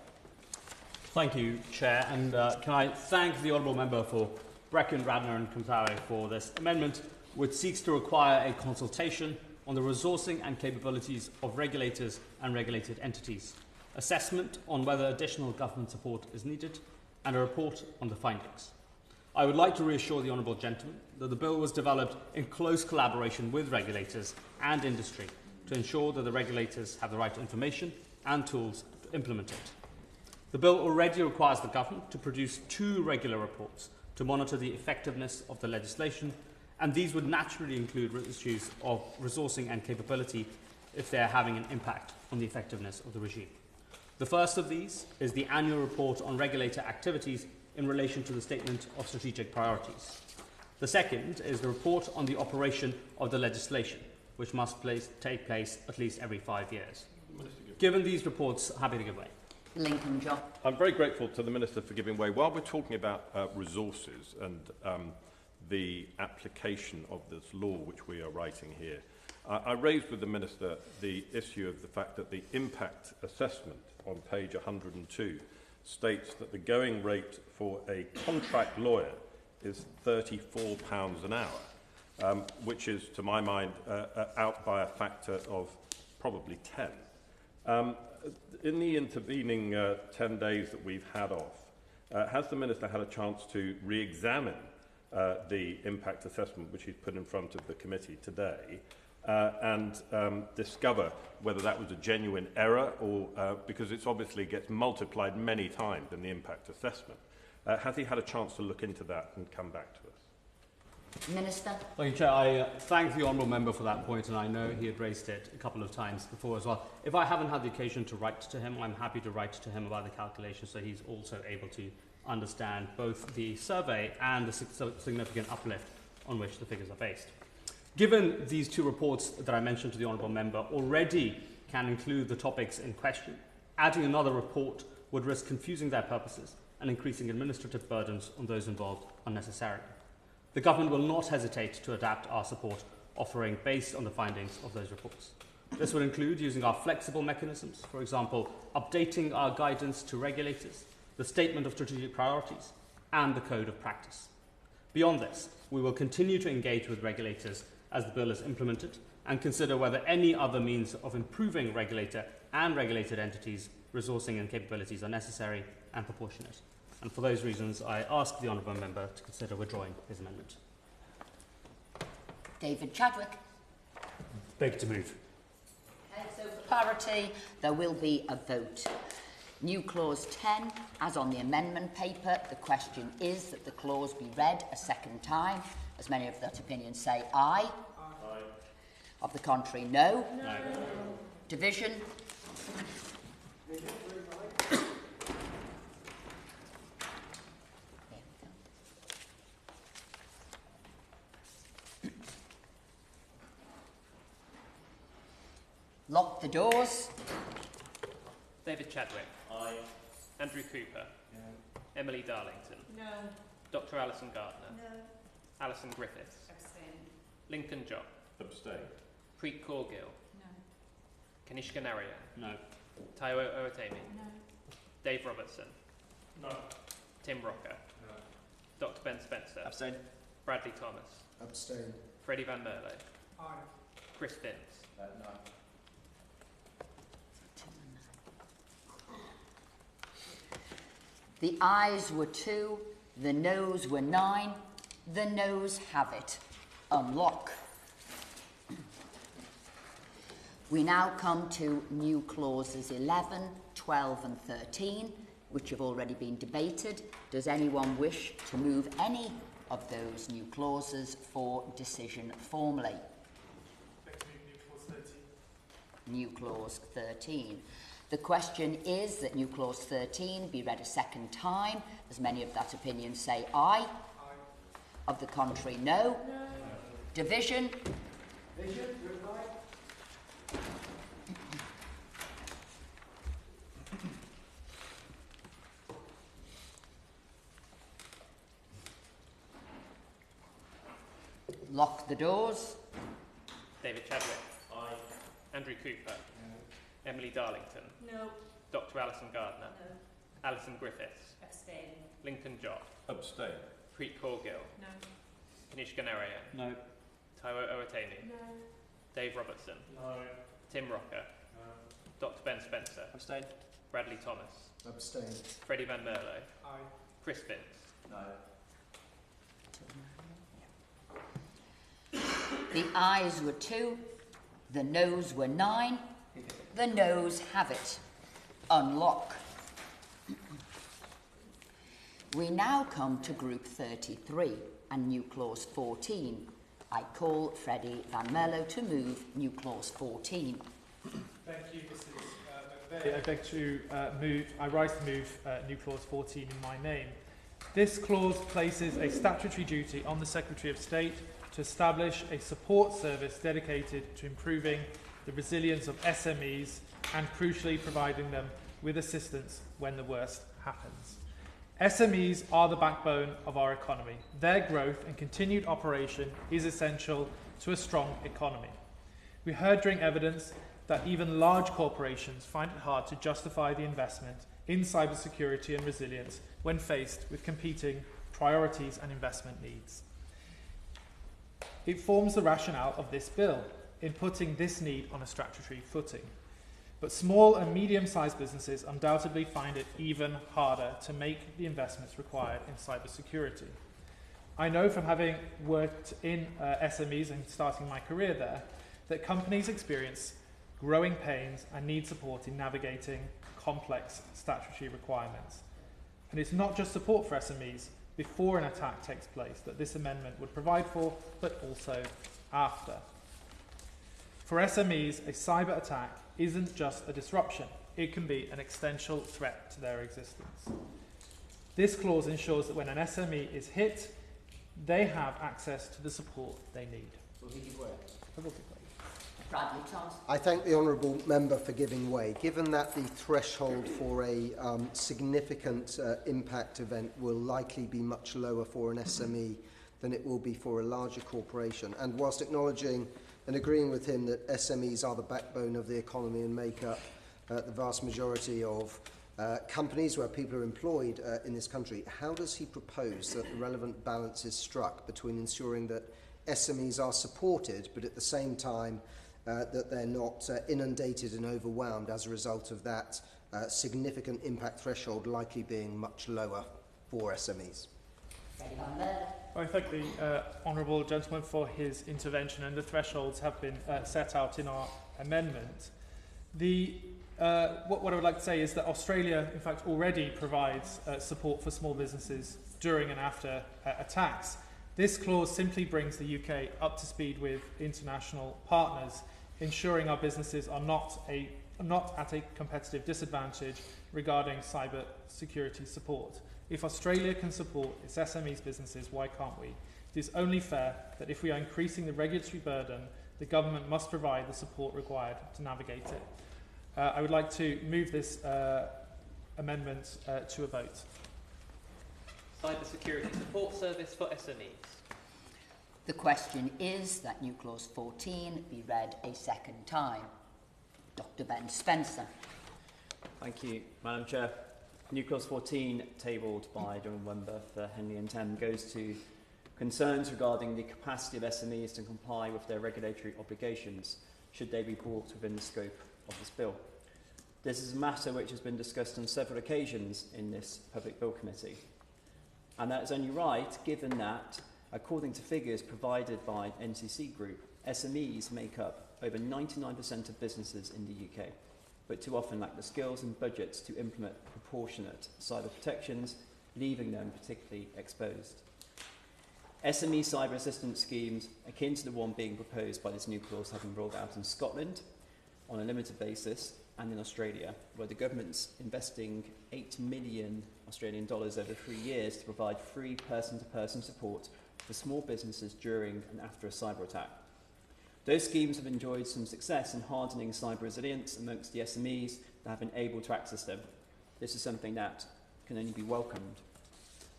Thank you, Chair, and can I thank the Honourable Member for Brecon, Radnor and Cwmtaway for this amendment, which seeks to require a consultation on the resourcing and capabilities of regulators and regulated entities, assessment on whether additional government support is needed, and a report on the findings. I would like to reassure the Honourable Gentleman that the bill was developed in close collaboration with regulators and industry to ensure that the regulators have the right information and tools to implement it. The bill already requires the government to produce 2 regular reports to monitor the effectiveness of the legislation, and these would naturally include issues of resourcing and capability if they are having an impact on the effectiveness of the regime. The first of these is the annual report on regulator activities in relation to the statement of strategic priorities. The second is the report on the operation of the legislation, which must take place at least every 5 years. Given these reports, happy to give way. Lincoln John. I'm very grateful to the Minister for giving way. While we're talking about resources and the application of this law which we are writing here, I raised with the Minister the issue of the fact that the impact assessment on page 102 states that the going rate for a contract lawyer is £34 an hour, which is, to my mind, out by a factor of probably 10. In the intervening 10 days that we've had off, has the Minister had a chance to re-examine the impact assessment which he's put in front of the committee today and discover whether that was a genuine error or because it obviously gets multiplied many times in the impact assessment. Has he had a chance to look into that and come back to us? Minister. Thank you, Chair. I thank the Honourable Member for that point, and I know he had raised it a couple of times before as well. If I haven't had the occasion to write to him, I'm happy to write to him about the calculations so he's also able to understand both the survey and the significant uplift on which the figures are based. Given these 2 reports that I mentioned to the Honourable Member already can include the topics in question, adding another report would risk confusing their purposes and increasing administrative burdens on those involved unnecessarily. The Government will not hesitate to adapt our support offering based on the findings of those reports. This will include using our flexible mechanisms, for example, updating our guidance to regulators, the Statement of Strategic Priorities, and the Code of Practice. Beyond this, we will continue to engage with regulators as the bill is implemented and consider whether any other means of improving regulator and regulated entities' resourcing and capabilities are necessary and proportionate. And for those reasons, I ask the Honourable Member to consider withdrawing his amendment. David Chadwick. Beg to move. Okay, so for clarity, there will be a vote. New clause 10, as on the amendment paper, the question is that the clause be read a second time. As many of that opinion say aye. Aye. Of the contrary, no. No. Division. Lock the doors. David Chadwick. Aye. Andrew Cooper. No. Emily Darlington. No. Dr. Alison Gardner. No. Alison Griffiths. Abstain. Lincoln Jock. Abstain. Preet Corgill. No. Kanishka Narayan. No. Taiwo Owatemi. No. Dave Robertson. No. Tim Rocker. No. Dr. Ben Spencer. Abstain. Bradley Thomas. Abstain. Freddie Van Merlo. Aye. Chris Vince. No. The ayes were 2, the noes were 9. The noes have it. Unlock. We now come to new clauses 11, 12 and 13, which have already been debated. Does anyone wish to move any of those new clauses for decision formally? New clause 13. The question is that new clause 13 be read a second time. As many of that opinion say aye. Aye. Of the contrary, no. No. Division. Division. Lock the doors. David Chadwick. Aye. Andrew Cooper. No. Emily Darlington. No. Dr. Alison Gardner. No. Alison Griffiths. Abstain. Lincoln Jott. Abstain. Preet Corgill. No. Kanishka Narayan. No. Taiwo Owatemi. No. Dave Robertson. No. Tim Rocker. No. Dr. Ben Spencer. Abstain. Bradley Thomas. Abstain. Freddie Van Merlo. Aye. Chris Vince. No. The ayes were 2, the noes were 9. The noes have it. Unlock. We now come to group 33 and new clause 14. I call Freddie Van Merlo to move new clause 14. Thank you, Mrs. McVeigh. I beg to I rise to move new clause 14 in my name. This clause places a statutory duty on the Secretary of State to establish a support service dedicated to improving the resilience of SMEs and crucially providing them with assistance when the worst happens. SMEs are the backbone of our economy. Their growth and continued operation is essential to a strong economy. We heard during evidence that even large corporations find it hard to justify the investment in cybersecurity and resilience when faced with competing priorities and investment needs. It forms the rationale of this bill in putting this need on a statutory footing. But small and medium-sized businesses undoubtedly find it even harder to make the investments required in cybersecurity. I know from having worked in SMEs and starting my career there that companies experience growing pains and need support in navigating complex statutory requirements. And it's not just support for SMEs before an attack takes place that this amendment would provide for, but also after. For SMEs, a cyber attack isn't just a disruption, it can be an existential threat to their existence. This clause ensures that when an SME is hit, they have access to the support they need. Bradley Thomas. I thank the honourable member for giving way. Given that the threshold for a significant impact event will likely be much lower for an SME than it will be for a larger corporation, and whilst acknowledging and agreeing with him that SMEs are the backbone of the economy and make up the vast majority of companies where people are employed in this country, how does he propose that the relevant balance is struck between ensuring that SMEs are supported, but at the same time that they're not inundated and overwhelmed as a result of that significant impact threshold likely being much lower for SMEs? I thank the honourable gentleman for his intervention, and the thresholds have been set out in our amendment. What I would like to say is that Australia, in fact, already provides support for small businesses during and after attacks. This clause simply brings the UK up to speed with international partners, ensuring our businesses are not at a competitive disadvantage regarding cyber security support. If Australia can support its SMEs businesses, why can't we? It is only fair that if we are increasing the regulatory burden, the government must provide the support required to navigate it. I would like to move this amendment to a vote. Cybersecurity Support Service for SMEs. The question is that new clause 14 be read a second time. Dr. Ben Spencer. Thank you, Madam Chair. New clause 14, tabled by General Member for Henley and Thames, goes to concerns regarding the capacity of SMEs to comply with their regulatory obligations, should they be brought within the scope of this bill. This is a matter which has been discussed on several occasions in this Public Bill Committee. And that is only right, given that, according to figures provided by NCC Group, SMEs make up over 99% of businesses in the UK, but too often lack the skills and budgets to implement proportionate cyber protections, leaving them particularly exposed. SME cyber assistance schemes, akin to the one being proposed by this new clause, have been rolled out in Scotland on a limited basis, and in Australia, where the government's investing $8 million Australian dollars over 3 years to provide free person-to-person support for small businesses during and after a cyber attack. Those schemes have enjoyed some success in hardening cyber resilience amongst the SMEs that have been able to access them. This is something that can only be welcomed.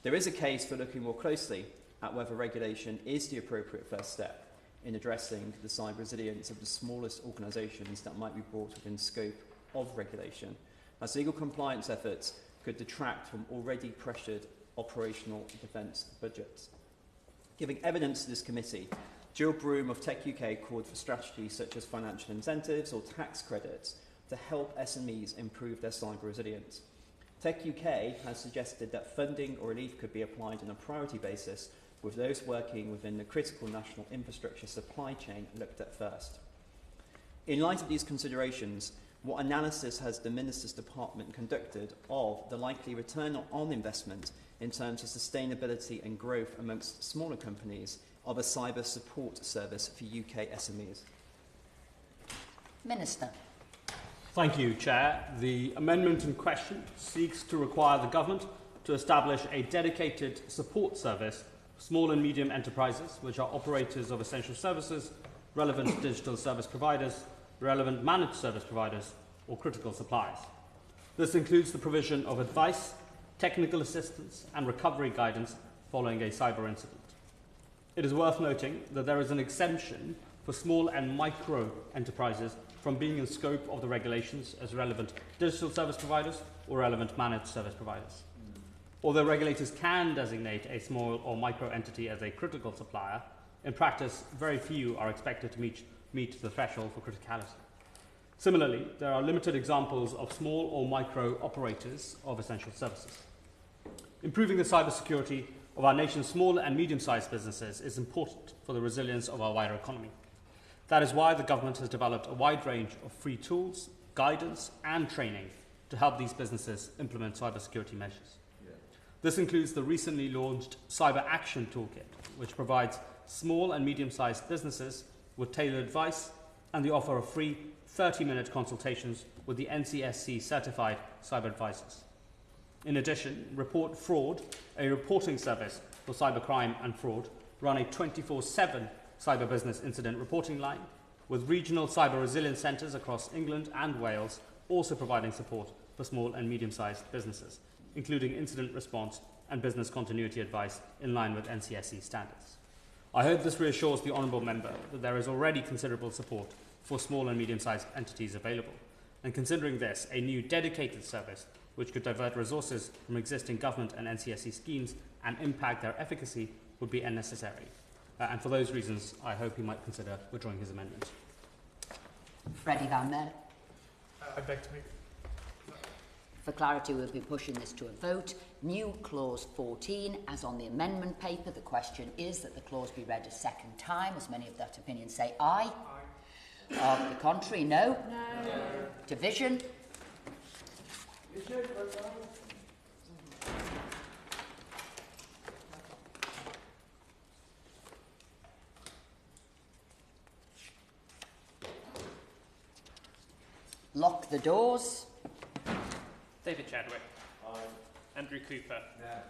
There is a case for looking more closely at whether regulation is the appropriate first step in addressing the cyber resilience of the smallest organisations that might be brought within scope of regulation, as legal compliance efforts could detract from already pressured operational defence budgets. Giving evidence to this committee, Jill Broome of Tech UK called for strategies such as financial incentives or tax credits to help SMEs improve their cyber resilience. Tech UK has suggested that funding or relief could be applied on a priority basis, with those working within the critical national infrastructure supply chain looked at first. In light of these considerations, what analysis has the Minister's Department conducted of the likely return on investment in terms of sustainability and growth amongst smaller companies of a cyber support service for UK SMEs? Minister. Thank you, Chair. The amendment in question seeks to require the Government to establish a dedicated support service for small and medium enterprises, which are operators of essential services, relevant digital service providers, relevant managed service providers, or critical suppliers. This includes the provision of advice, technical assistance, and recovery guidance following a cyber incident. It is worth noting that there is an exemption for small and micro enterprises from being in scope of the regulations as relevant digital service providers or relevant managed service providers. Although regulators can designate a small or micro entity as a critical supplier, in practice, very few are expected to meet the threshold for criticality. Similarly, there are limited examples of small or micro operators of essential services. Improving the cybersecurity of our nation's small and medium-sized businesses is important for the resilience of our wider economy. That is why the Government has developed a wide range of free tools, guidance and training to help these businesses implement cybersecurity measures. This includes the recently launched Cyber Action Toolkit, which provides small and medium-sized businesses with tailored advice and the offer of free 30-minute consultations with the NCSC certified cyber advisors. In addition, Report Fraud, a reporting service for cybercrime and fraud, run a 24/7 cyber business incident reporting line, with regional cyber resilience centres across England and Wales also providing support for small and medium-sized businesses, including incident response and business continuity advice in line with NCSC standards. I hope this reassures the Honourable Member that there is already considerable support for small and medium-sized entities available, and considering this, a new dedicated service which could divert resources from existing government and NCSC schemes and impact their efficacy would be unnecessary. And for those reasons, I hope he might consider withdrawing his amendment. Freddie Van Merle. I beg to move. For clarity, we'll be pushing this to a vote. New clause 14, as on the amendment paper, the question is that the clause be read a second time. As many of that opinion say aye. Aye. The contrary, no. No. Division. Lock the doors. David Chadwick. Aye. Andrew Cooper. No.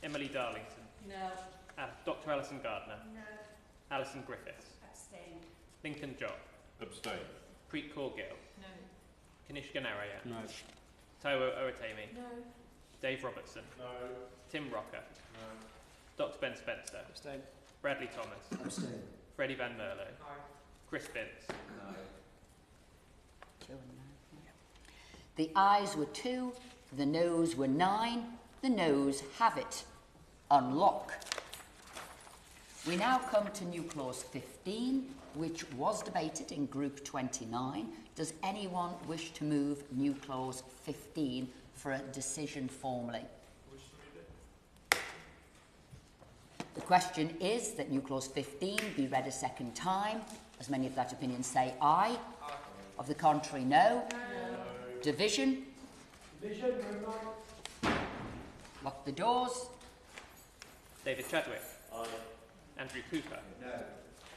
Emily Darlington. No. Dr. Alison Gardner. No. Alison Griffiths. Abstain. Lincoln Jock. Abstain. Preet Kaur Gill. No. Kanishka Narayar. No. Taiwo Oratemi. No. Dave Robertson. No. Tim Rocker. No. Dr. Ben Spencer. Abstain. Bradley Thomas. Abstain. Freddie Van Merlo. Aye. Chris Binns. No. The ayes were 2, the noes were 9. The noes have it. Unlock. We now come to new clause 15, which was debated in Group 29. Does anyone wish to move new clause 15 for a decision formally? The question is that new clause 15 be read a second time. As many of that opinion say aye. Aye. Of the contrary, no. No. Division? Division, no. Lock the doors. David Chadwick? Aye. Andrew Cooper? No.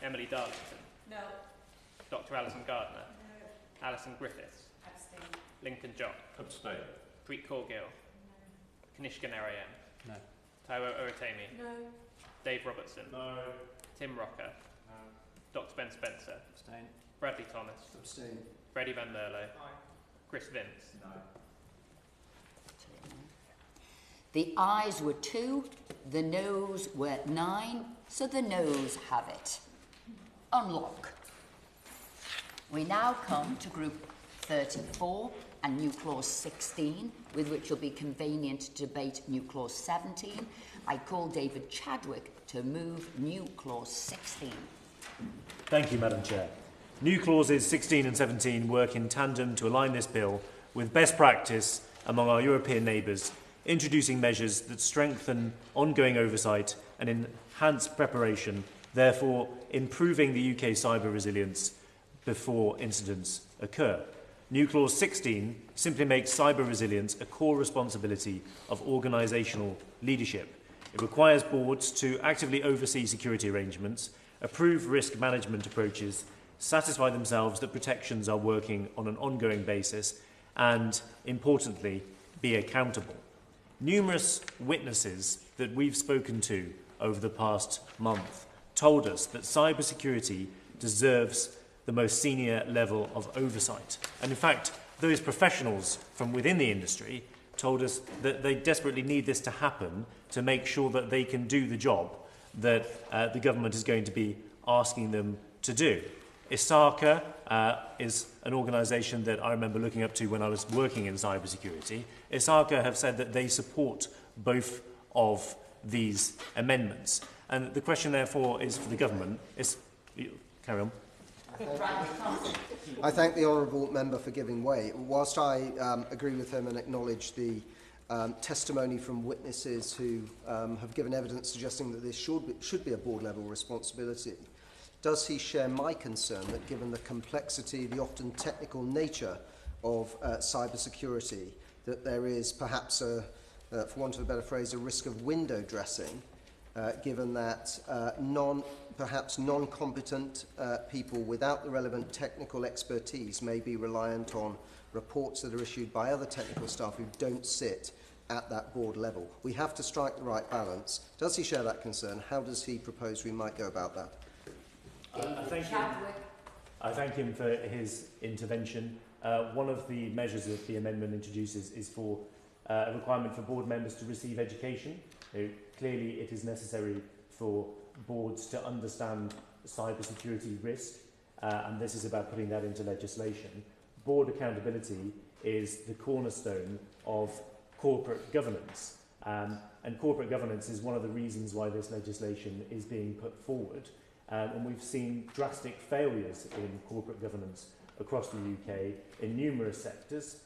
Emily Darlington? No. Dr. Alison Gardner? No. Alison Griffiths? Abstain. Lincoln Jock? Abstain. Preet Corgill? No. Kanishka Narayan? No. Taiwo Oratemi? No. Dave Robertson? No. Tim Rocker? No. Dr. Ben Spencer? Abstain. Bradley Thomas? Abstain. Freddie Van Merlo? Chris Vince? No. The ayes were 2, the noes were 9, so the noes have it. Unlock. We now come to Group 34 and new clause 16, with which will be convenient to debate new clause 17. I call David Chadwick to move new clause 16. Thank you, Madam Chair. New clauses 16 and 17 work in tandem to align this bill with best practice among our European neighbours, introducing measures that strengthen ongoing oversight and enhance preparation, therefore improving the UK cyber resilience before incidents occur. New clause 16 simply makes cyber resilience a core responsibility of organisational leadership. It requires boards to actively oversee security arrangements, approve risk management approaches, satisfy themselves that protections are working on an ongoing basis, and, importantly, be accountable. Numerous witnesses that we've spoken to over the past month told us that cybersecurity deserves the most senior level of oversight. And in fact, those professionals from within the industry told us that they desperately need this to happen to make sure that they can do the job that the government is going to be asking them to do. ISARCA is an organisation that I remember looking up to when I was working in cybersecurity. ISARCA have said that they support both of these amendments. And the question, therefore, is for the government. Carry on. I thank the honourable member for giving way. Whilst I agree with him and acknowledge the testimony from witnesses who have given evidence suggesting that this should be a board-level responsibility, does he share my concern that given the complexity, the often technical nature of cybersecurity, that there is perhaps, for want of a better phrase, a risk of window dressing, given that perhaps non-competent people without the relevant technical expertise may be reliant on reports that are issued by other technical staff who don't sit at that board level. We have to strike the right balance. Does he share that concern? How does he propose we might go about that? I thank him for his intervention. One of the measures that the amendment introduces is for a requirement for board members to receive education. Clearly, it is necessary for boards to understand cybersecurity risk, and this is about putting that into legislation. Board accountability is the cornerstone of corporate governance, and corporate governance is one of the reasons why this legislation is being put forward. And we've seen drastic failures in corporate governance across the UK in numerous sectors.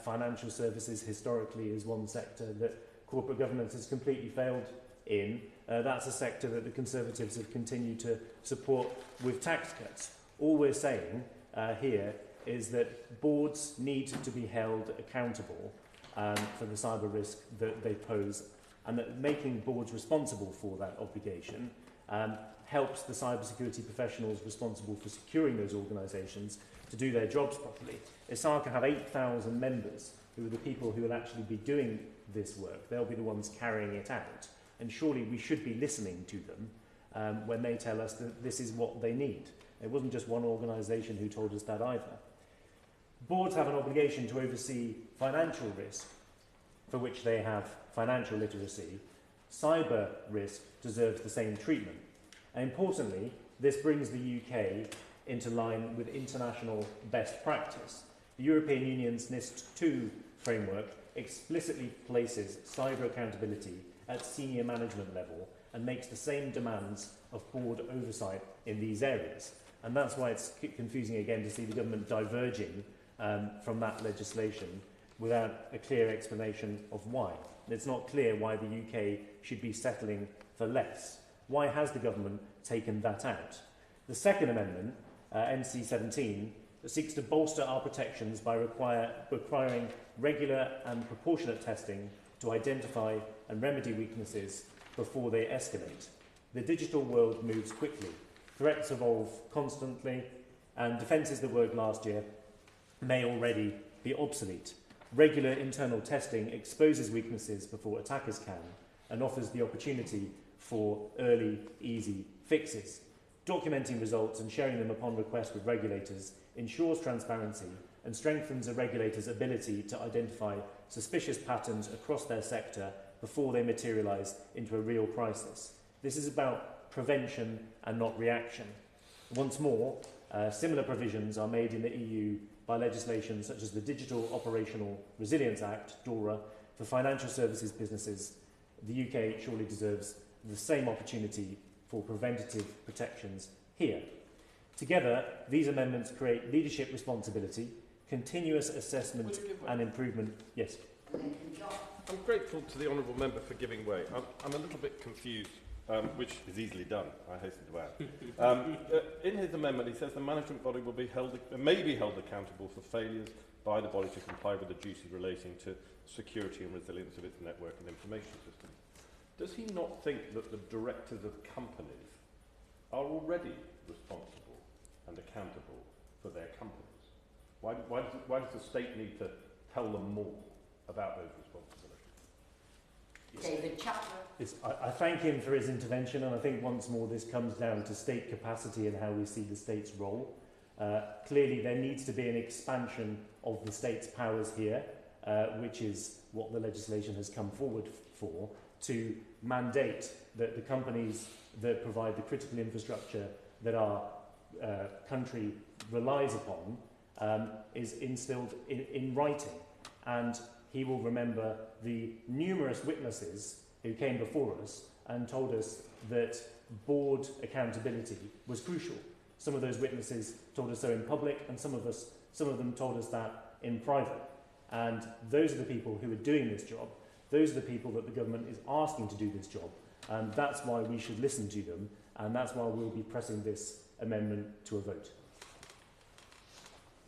Financial services historically is one sector that corporate governance has completely failed in. That's a sector that the Conservatives have continued to support with tax cuts. All we're saying here is that boards need to be held accountable for the cyber risk that they pose, and that making boards responsible for that obligation helps the cybersecurity professionals responsible for securing those organisations to do their jobs properly. ISARCA have 8,000 members who are the people who will actually be doing this work. They'll be the ones carrying it out. And surely we should be listening to them when they tell us that this is what they need. It wasn't just one organisation who told us that either. Boards have an obligation to oversee financial risk, for which they have financial literacy. Cyber risk deserves the same treatment. And importantly, this brings the UK into line with international best practice. The European Union's NIST II framework explicitly places cyber accountability at senior management level and makes the same demands of board oversight in these areas. And that's why it's confusing again to see the government diverging from that legislation without a clear explanation of why. It's not clear why the UK should be settling for less. Why has the government taken that out? The second amendment, NC17, seeks to bolster our protections by requiring regular and proportionate testing to identify and remedy weaknesses before they escalate. The digital world moves quickly. Threats evolve constantly, and defences that worked last year may already be obsolete. Regular internal testing exposes weaknesses before attackers can and offers the opportunity for early, easy fixes. Documenting results and sharing them upon request with regulators ensures transparency and strengthens a regulator's ability to identify suspicious patterns across their sector before they materialise into a real crisis. This is about prevention and not reaction. Once more, similar provisions are made in the EU by legislation such as the Digital Operational Resilience Act, DORA, for financial services businesses. The UK surely deserves the same opportunity for preventative protections here. Together, these amendments create leadership responsibility, continuous assessment and improvement. Yes? I'm grateful to the Honourable Member for giving way. I'm a little bit confused, which is easily done, I hasten to add. In his amendment, he says the management body will be may be held accountable for failures by the body to comply with the duties relating to security and resilience of its network and information systems. Does he not think that the directors of companies are already responsible and accountable for their companies? Why does the state need to tell them more about those responsibilities? David Chapman. I thank him for his intervention, and I think once more this comes down to state capacity and how we see the state's role. Clearly there needs to be an expansion of the state's powers here, which is what the legislation has come forward for, to mandate that the companies that provide the critical infrastructure that our country relies upon is instilled in writing. And he will remember the numerous witnesses who came before us and told us that board accountability was crucial. Some of those witnesses told us so in public, and some of them told us that in private. And those are the people who are doing this job. Those are the people that the government is asking to do this job. And that's why we should listen to them, and that's why we'll be pressing this amendment to a vote.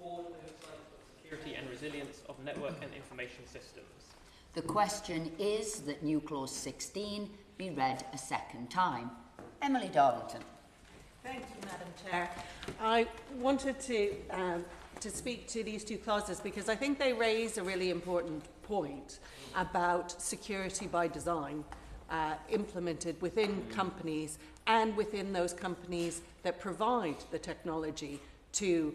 Board oversight of security and resilience of network and information systems. The question is that new clause 16 be read a second time. Emily Darlington. Thank you, Madam Chair. I wanted to speak to these two clauses because I think they raise a really important point about security by design implemented within companies and within those companies that provide the technology to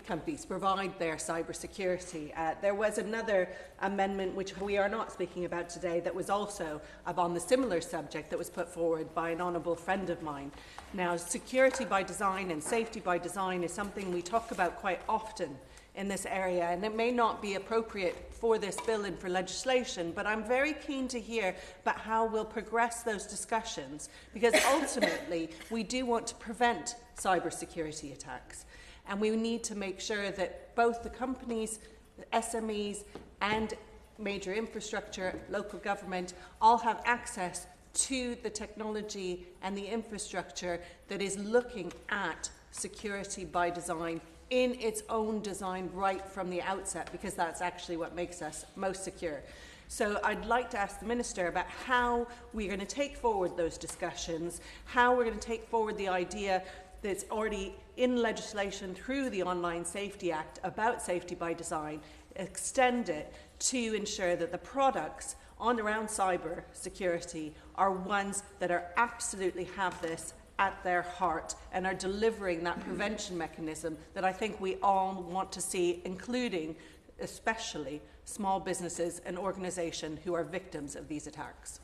companies provide their cybersecurity. There was another amendment which we are not speaking about today that was also on the similar subject that was put forward by an honourable friend of mine. Now, security by design and safety by design is something we talk about quite often in this area, and it may not be appropriate for this bill and for legislation, but I'm very keen to hear about how we'll progress those discussions, because ultimately we do want to prevent cybersecurity attacks. And we need to make sure that both the companies, the SMEs, and major infrastructure, local government, all have access to the technology and the infrastructure that is looking at security by design in its own design right from the outset, because that's actually what makes us most secure. So I'd like to ask the Minister about how we're going to take forward those discussions, how we're going to take forward the idea that's already in legislation through the Online Safety Act about safety by design, extend it to ensure that the products on around cyber security are ones that are absolutely have this at their heart and are delivering that prevention mechanism that I think we all want to see, including especially small businesses and organisations who are victims of these attacks.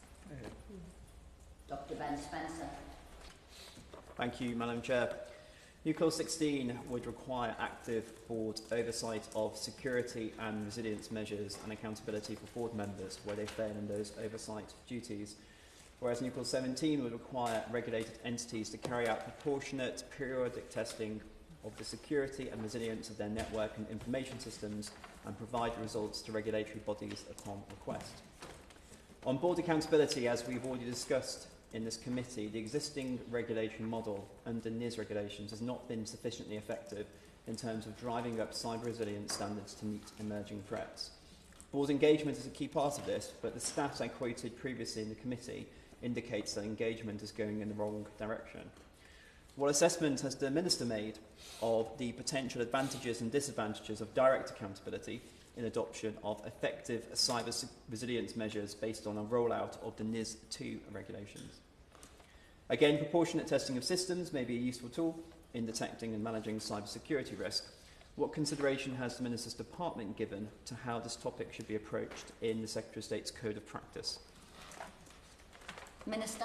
Dr. Ben Spencer. Thank you, Madam Chair. New Clause 16 would require active board oversight of security and resilience measures and accountability for board members where they fail in those oversight duties. whereas New Clause 17 would require regulated entities to carry out proportionate periodic testing of the security and resilience of their network and information systems and provide results to regulatory bodies upon request. On board accountability, as we've already discussed in this committee, the existing regulation model under NIS regulations has not been sufficiently effective in terms of driving up cyber resilience standards to meet emerging threats. Board engagement is a key part of this, but the stats I quoted previously in the committee indicates that engagement is going in the wrong direction. What assessment has the Minister made of the potential advantages and disadvantages of direct accountability in adoption of effective cyber resilience measures based on a rollout of the NIS 2 regulations? Again, proportionate testing of systems may be a useful tool in detecting and managing cybersecurity risk. What consideration has the Minister's Department given to how this topic should be approached in the Secretary of State's Code of Practice? Minister.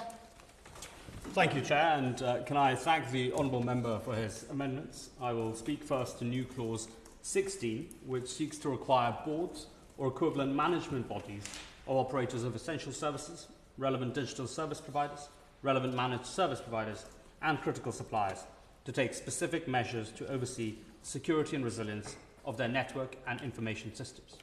Thank you, Chair, and can I thank the Honourable Member for his amendments. I will speak first to new clause 16, which seeks to require boards or equivalent management bodies of operators of essential services, relevant digital service providers, relevant managed service providers, and critical suppliers to take specific measures to oversee security and resilience of their network and information systems.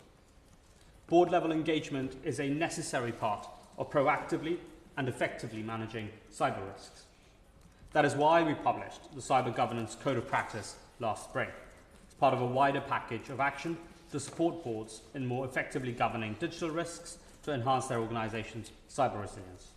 Board-level engagement is a necessary part of proactively and effectively managing cyber risks. That is why we published the Cyber Governance Code of Practice last spring, as part of a wider package of action to support boards in more effectively governing digital risks to enhance their organisation's cyber resilience.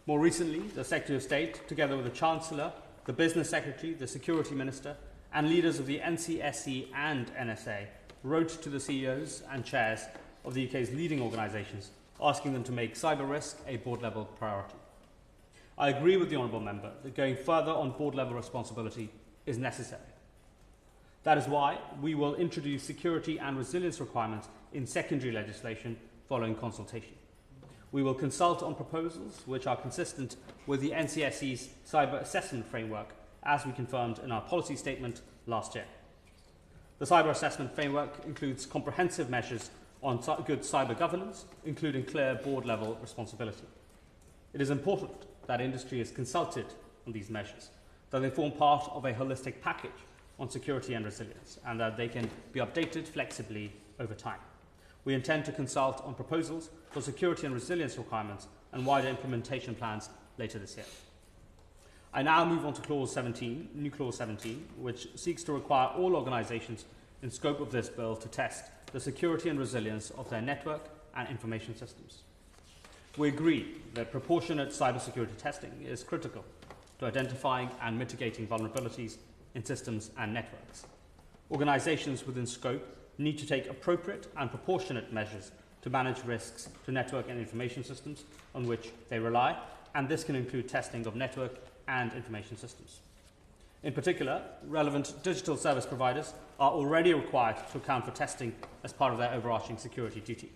More recently, the Secretary of State, together with the Chancellor, the Business Secretary, the Security Minister, and leaders of the NCSC and NSA, wrote to the CEOs and chairs of the UK's leading organisations, asking them to make cyber risk a board-level priority. I agree with the Honourable Member that going further on board-level responsibility is necessary. That is why we will introduce security and resilience requirements in secondary legislation following consultation. We will consult on proposals which are consistent with the NCSC's cyber assessment framework, as we confirmed in our policy statement last year. The cyber assessment framework includes comprehensive measures on good cyber governance, including clear board-level responsibility. It is important that industry is consulted on these measures, that they form part of a holistic package on security and resilience, and that they can be updated flexibly over time. We intend to consult on proposals for security and resilience requirements and wider implementation plans later this year. I now move on to Clause 17, new Clause 17, which seeks to require all organisations in scope of this bill to test the security and resilience of their network and information systems. We agree that proportionate cybersecurity testing is critical to identifying and mitigating vulnerabilities in systems and networks. Organisations within scope need to take appropriate and proportionate measures to manage risks to network and information systems on which they rely, and this can include testing of network and information systems. In particular, relevant digital service providers are already required to account for testing as part of their overarching security duty.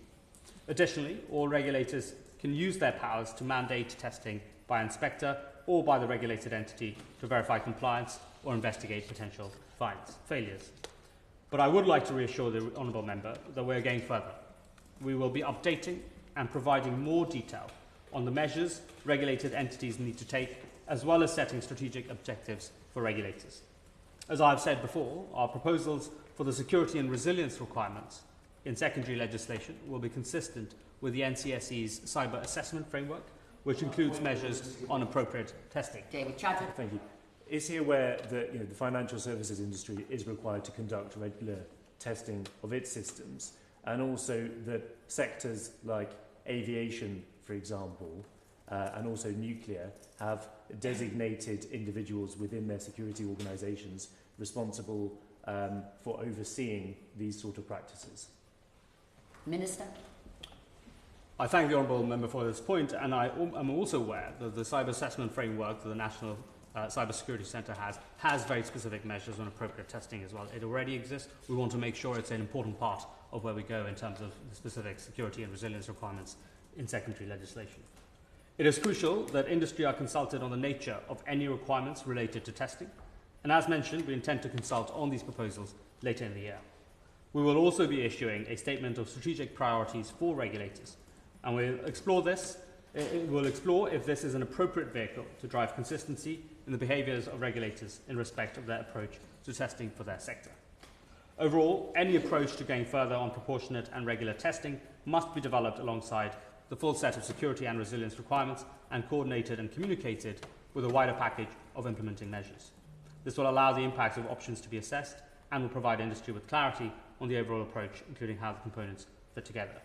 Additionally, all regulators can use their powers to mandate testing by inspector or by the regulated entity to verify compliance or investigate potential failures. But I would like to reassure the Honourable Member that we are going further. We will be updating and providing more detail on the measures regulated entities need to take, as well as setting strategic objectives for regulators. As I have said before, our proposals for the security and resilience requirements in secondary legislation will be consistent with the NCSC's cyber assessment framework, which includes measures on appropriate testing. David Chadwick. Thank you. Is he aware that the financial services industry is required to conduct regular testing of its systems, and also that sectors like aviation, for example, and also nuclear, have designated individuals within their security organisations responsible for overseeing these sort of practices? Minister. I thank the Honourable Member for this point, and I am also aware that the cyber assessment framework that the National Cyber Security Centre has very specific measures on appropriate testing as well. It already exists. We want to make sure it's an important part of where we go in terms of the specific security and resilience requirements in secondary legislation. It is crucial that industry are consulted on the nature of any requirements related to testing, and as mentioned, we intend to consult on these proposals later in the year. We will also be issuing a statement of strategic priorities for regulators, and we'll explore this It will explore if this is an appropriate vehicle to drive consistency in the behaviours of regulators in respect of their approach to testing for their sector. Overall, any approach to going further on proportionate and regular testing must be developed alongside the full set of security and resilience requirements and coordinated and communicated with a wider package of implementing measures. This will allow the impacts of options to be assessed and will provide industry with clarity on the overall approach, including how the components fit together.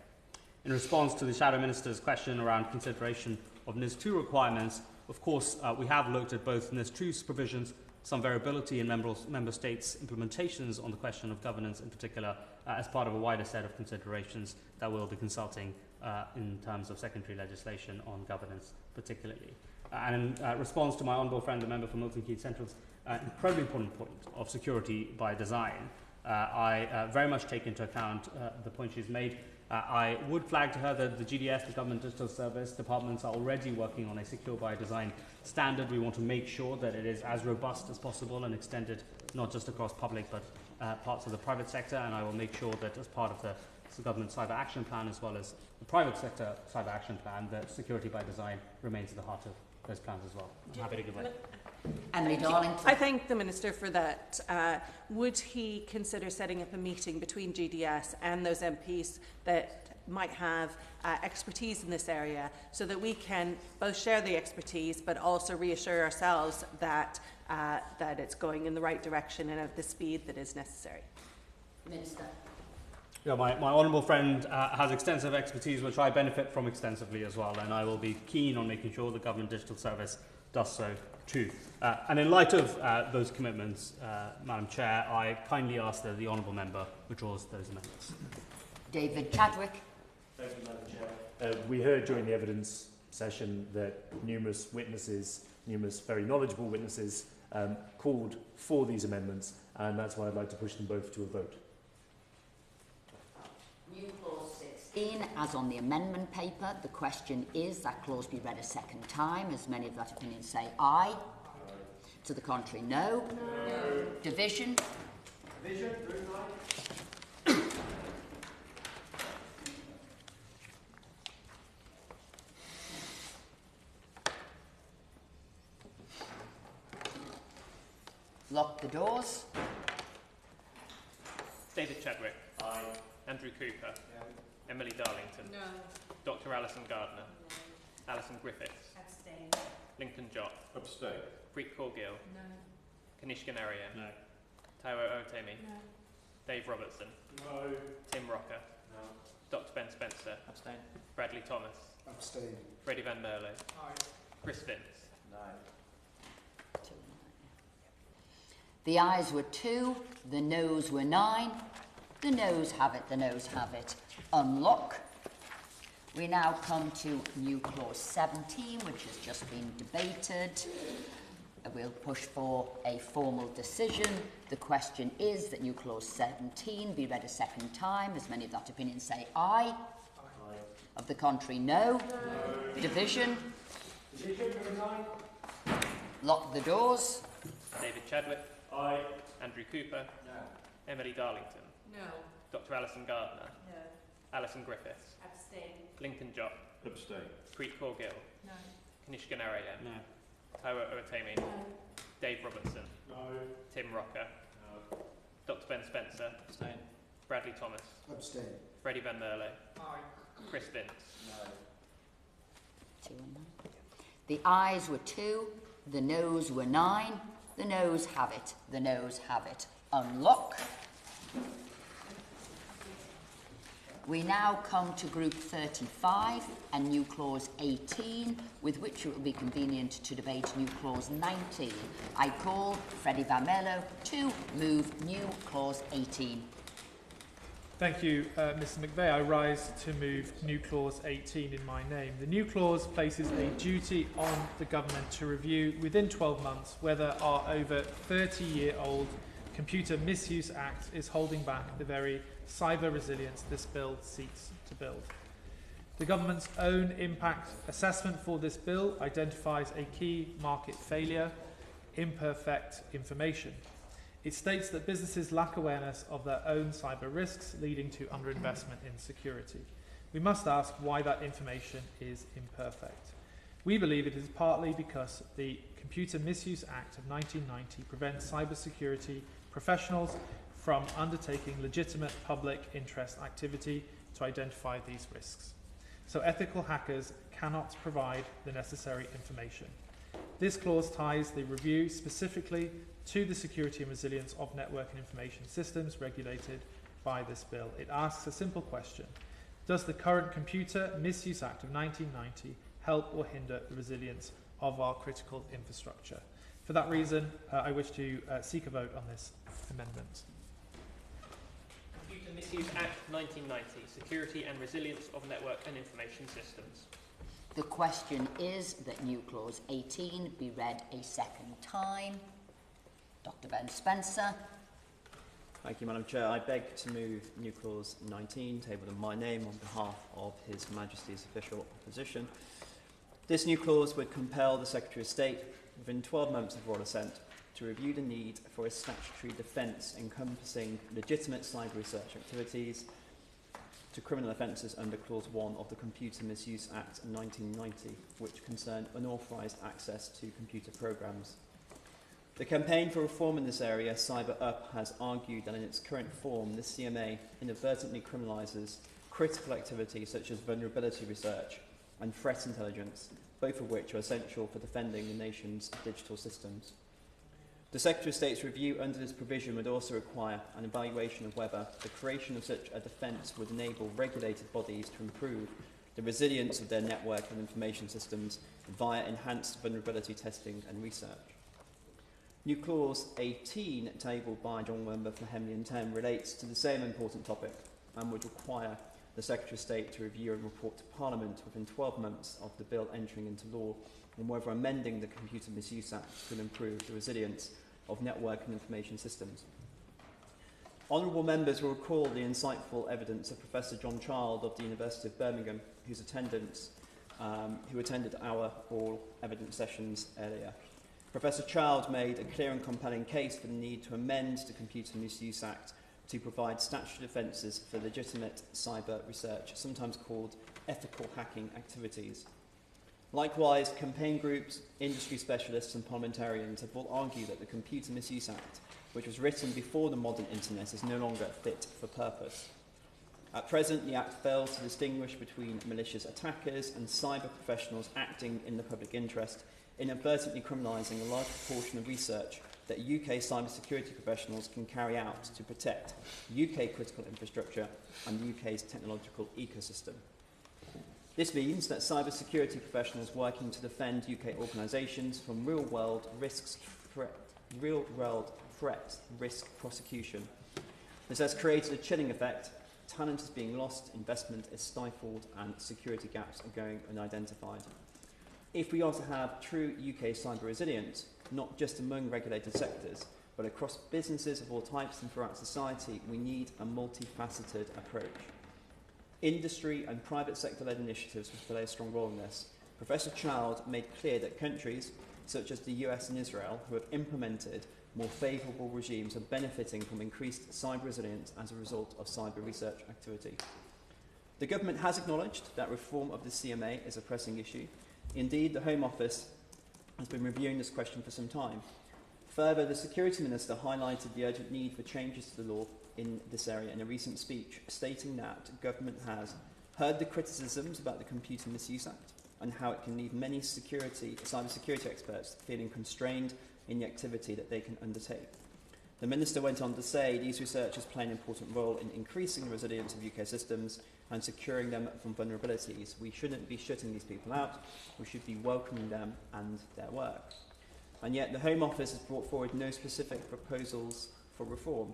In response to the Shadow Minister's question around consideration of NIS2 requirements, of course, we have looked at both NIS2's provisions, some variability in member states' implementations on the question of governance in particular, as part of a wider set of considerations that we'll be consulting in terms of secondary legislation on governance particularly. And in response to my honourable friend, the member for Milton Keynes Central's incredibly important point of security by design, I very much take into account the point she's made. I would flag to her that the GDS, the Government Digital Service departments, are already working on a secure by design standard. We want to make sure that it is as robust as possible and extended not just across public but parts of the private sector, and I will make sure that as part of the Government Cyber Action Plan as well as the private sector Cyber Action Plan, that security by design remains at the heart of those plans as well. I'm happy to give way. Emily Darlington. I thank the Minister for that. Would he consider setting up a meeting between GDS and those MPs that might have expertise in this area so that we can both share the expertise but also reassure ourselves that, that it's going in the right direction and at the speed that is necessary? Minister. Yeah, my honourable friend has extensive expertise which I benefit from extensively as well, and I will be keen on making sure the Government Digital Service does so too. And in light of those commitments, Madam Chair, I kindly ask that the honourable member withdraws those amendments. David Chadwick. Thank you, Madam Chair. We heard during the evidence session that numerous witnesses, numerous very knowledgeable witnesses, called for these amendments, and that's why I'd like to push them both to a vote. New clause 16, as on the amendment paper, the question is that clause be read a second time. As many of that opinion say aye. Aye. To the contrary, no. No. Division. Division. Lock the doors. David Chadwick. Aye. Andrew Cooper. No. Emily Darlington. No. Dr. Alison Gardner. No. Alison Griffiths. Abstain. Lincoln Jott. Abstain. Preet Corgill. No. Kanishka Narayan. No. Taiwo Otemi. No. Dave Robertson. No. Tim Rocker. No. Dr. Ben Spencer. Abstain. Bradley Thomas. Abstain. Freddie Van Merle. Aye. Chris Vince. No. The ayes were 2, the noes were 9. The noes have it, the noes have it. Unlock. We now come to new clause 17, which has just been debated. We'll push for a formal decision. The question is that new clause 17 be read a second time. As many of that opinion say aye. Aye. Of the contrary, no. No. Division. Division. Lock the doors. David Chadwick. Aye. Andrew Cooper. No. Emily Darlington. No. Dr. Alison Gardner. No. Alison Griffiths. Abstain. Lincoln Jott. Abstain. Preet Corgill. No. Kanishka Narayan. No. Taiwo Otemi. No. Dave Robertson. No. Tim Rocker. No. Dr. Ben Spencer. Abstain. Bradley Thomas. Abstain. Freddie Van Merle. Aye. Chris Vince. No. 2 and 9. The ayes were 2, the noes were 9. The noes have it, the noes have it. Unlock. We now come to group 35 and new clause 18, with which it will be convenient to debate new clause 19. I call Freddie Van Merlo to move new clause 18. Thank you, Mr McVeigh. I rise to move new clause 18 in my name. The new clause places a duty on the government to review within 12 months whether our over 30-year-old Computer Misuse Act is holding back the very cyber resilience this bill seeks to build. The government's own impact assessment for this bill identifies a key market failure: imperfect information. It states that businesses lack awareness of their own cyber risks, leading to underinvestment in security. we must ask why that information is imperfect. We believe it is partly because the Computer Misuse Act of 1990 prevents cybersecurity professionals from undertaking legitimate public interest activity to identify these risks. So ethical hackers cannot provide the necessary information. This clause ties the review specifically to the security and resilience of network and information systems regulated by this bill. It asks a simple question: does the current Computer Misuse Act of 1990 help or hinder the resilience of our critical infrastructure? For that reason, I wish to seek a vote on this amendment. Computer Misuse Act 1990, Security and Resilience of Network and Information Systems. The question is that new clause 18 be read a second time. Dr. Ben Spencer. Thank you, Madam Chair. I beg to move new clause 19, tabled in my name on behalf of His Majesty's official opposition. This new clause would compel the Secretary of State, within 12 months of royal assent, to review the need for a statutory defence encompassing legitimate cyber research activities to criminal offences under Clause 1 of the Computer Misuse Act 1990, which concern unauthorised access to computer programmes. The campaign for reform in this area, Cyber Up, has argued that in its current form, the CMA inadvertently criminalises critical activities such as vulnerability research and threat intelligence, both of which are essential for defending the nation's digital systems. The Secretary of State's review under this provision would also require an evaluation of whether the creation of such a defence would enable regulated bodies to improve the resilience of their network and information systems via enhanced vulnerability testing and research. New clause 18, tabled by John Member for Henley and Thames, relates to the same important topic and would require the Secretary of State to review and report to Parliament within 12 months of the bill entering into law on whether amending the Computer Misuse Act could improve the resilience of network and information systems. Honourable members will recall the insightful evidence of Professor John Child of the University of Birmingham, who attended our oral evidence sessions earlier. Professor Child made a clear and compelling case for the need to amend the Computer Misuse Act to provide statutory defences for legitimate cyber research, sometimes called ethical hacking activities. Likewise, campaign groups, industry specialists and parliamentarians have all argued that the Computer Misuse Act, which was written before the modern internet, is no longer fit for purpose. At present, the Act fails to distinguish between malicious attackers and cyber professionals acting in the public interest, inadvertently criminalising a large proportion of research that UK cybersecurity professionals can carry out to protect UK critical infrastructure and the UK's technological ecosystem. This means that cybersecurity professionals working to defend UK organisations from real-world threat risk prosecution. This has created a chilling effect. Talent is being lost, investment is stifled, and security gaps are going unidentified. If we are to have true UK cyber resilience, not just among regulated sectors, but across businesses of all types and throughout society, we need a multifaceted approach. Industry and private sector-led initiatives will play a strong role in this. Professor Child made clear that countries such as the US and Israel, who have implemented more favourable regimes, are benefiting from increased cyber resilience as a result of cyber research activity. The government has acknowledged that reform of the CMA is a pressing issue. Indeed, the Home Office has been reviewing this question for some time. Further, the Security Minister highlighted the urgent need for changes to the law in this area in a recent speech, stating that government has heard the criticisms about the Computer Misuse Act and how it can leave many cybersecurity experts feeling constrained in the activity that they can undertake. The Minister went on to say these researchers play an important role in increasing the resilience of UK systems and securing them from vulnerabilities. We shouldn't be shutting these people out, we should be welcoming them and their work. And yet the Home Office has brought forward no specific proposals for reform.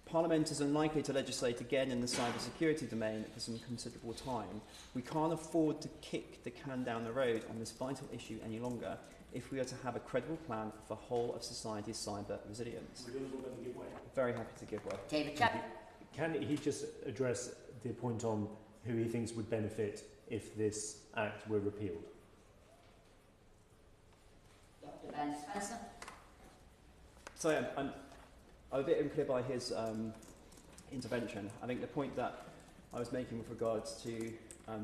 Parliament is unlikely to legislate again in the cybersecurity domain for some considerable time. We can't afford to kick the can down the road on this vital issue any longer if we are to have a credible plan for whole of society's cyber resilience. Very happy to give way. David Chapman. Can he just address the point on who he thinks would benefit if this Act were repealed? Dr. Ben Spencer. So I'm a bit unclear by his intervention. I think the point that I was making with regards to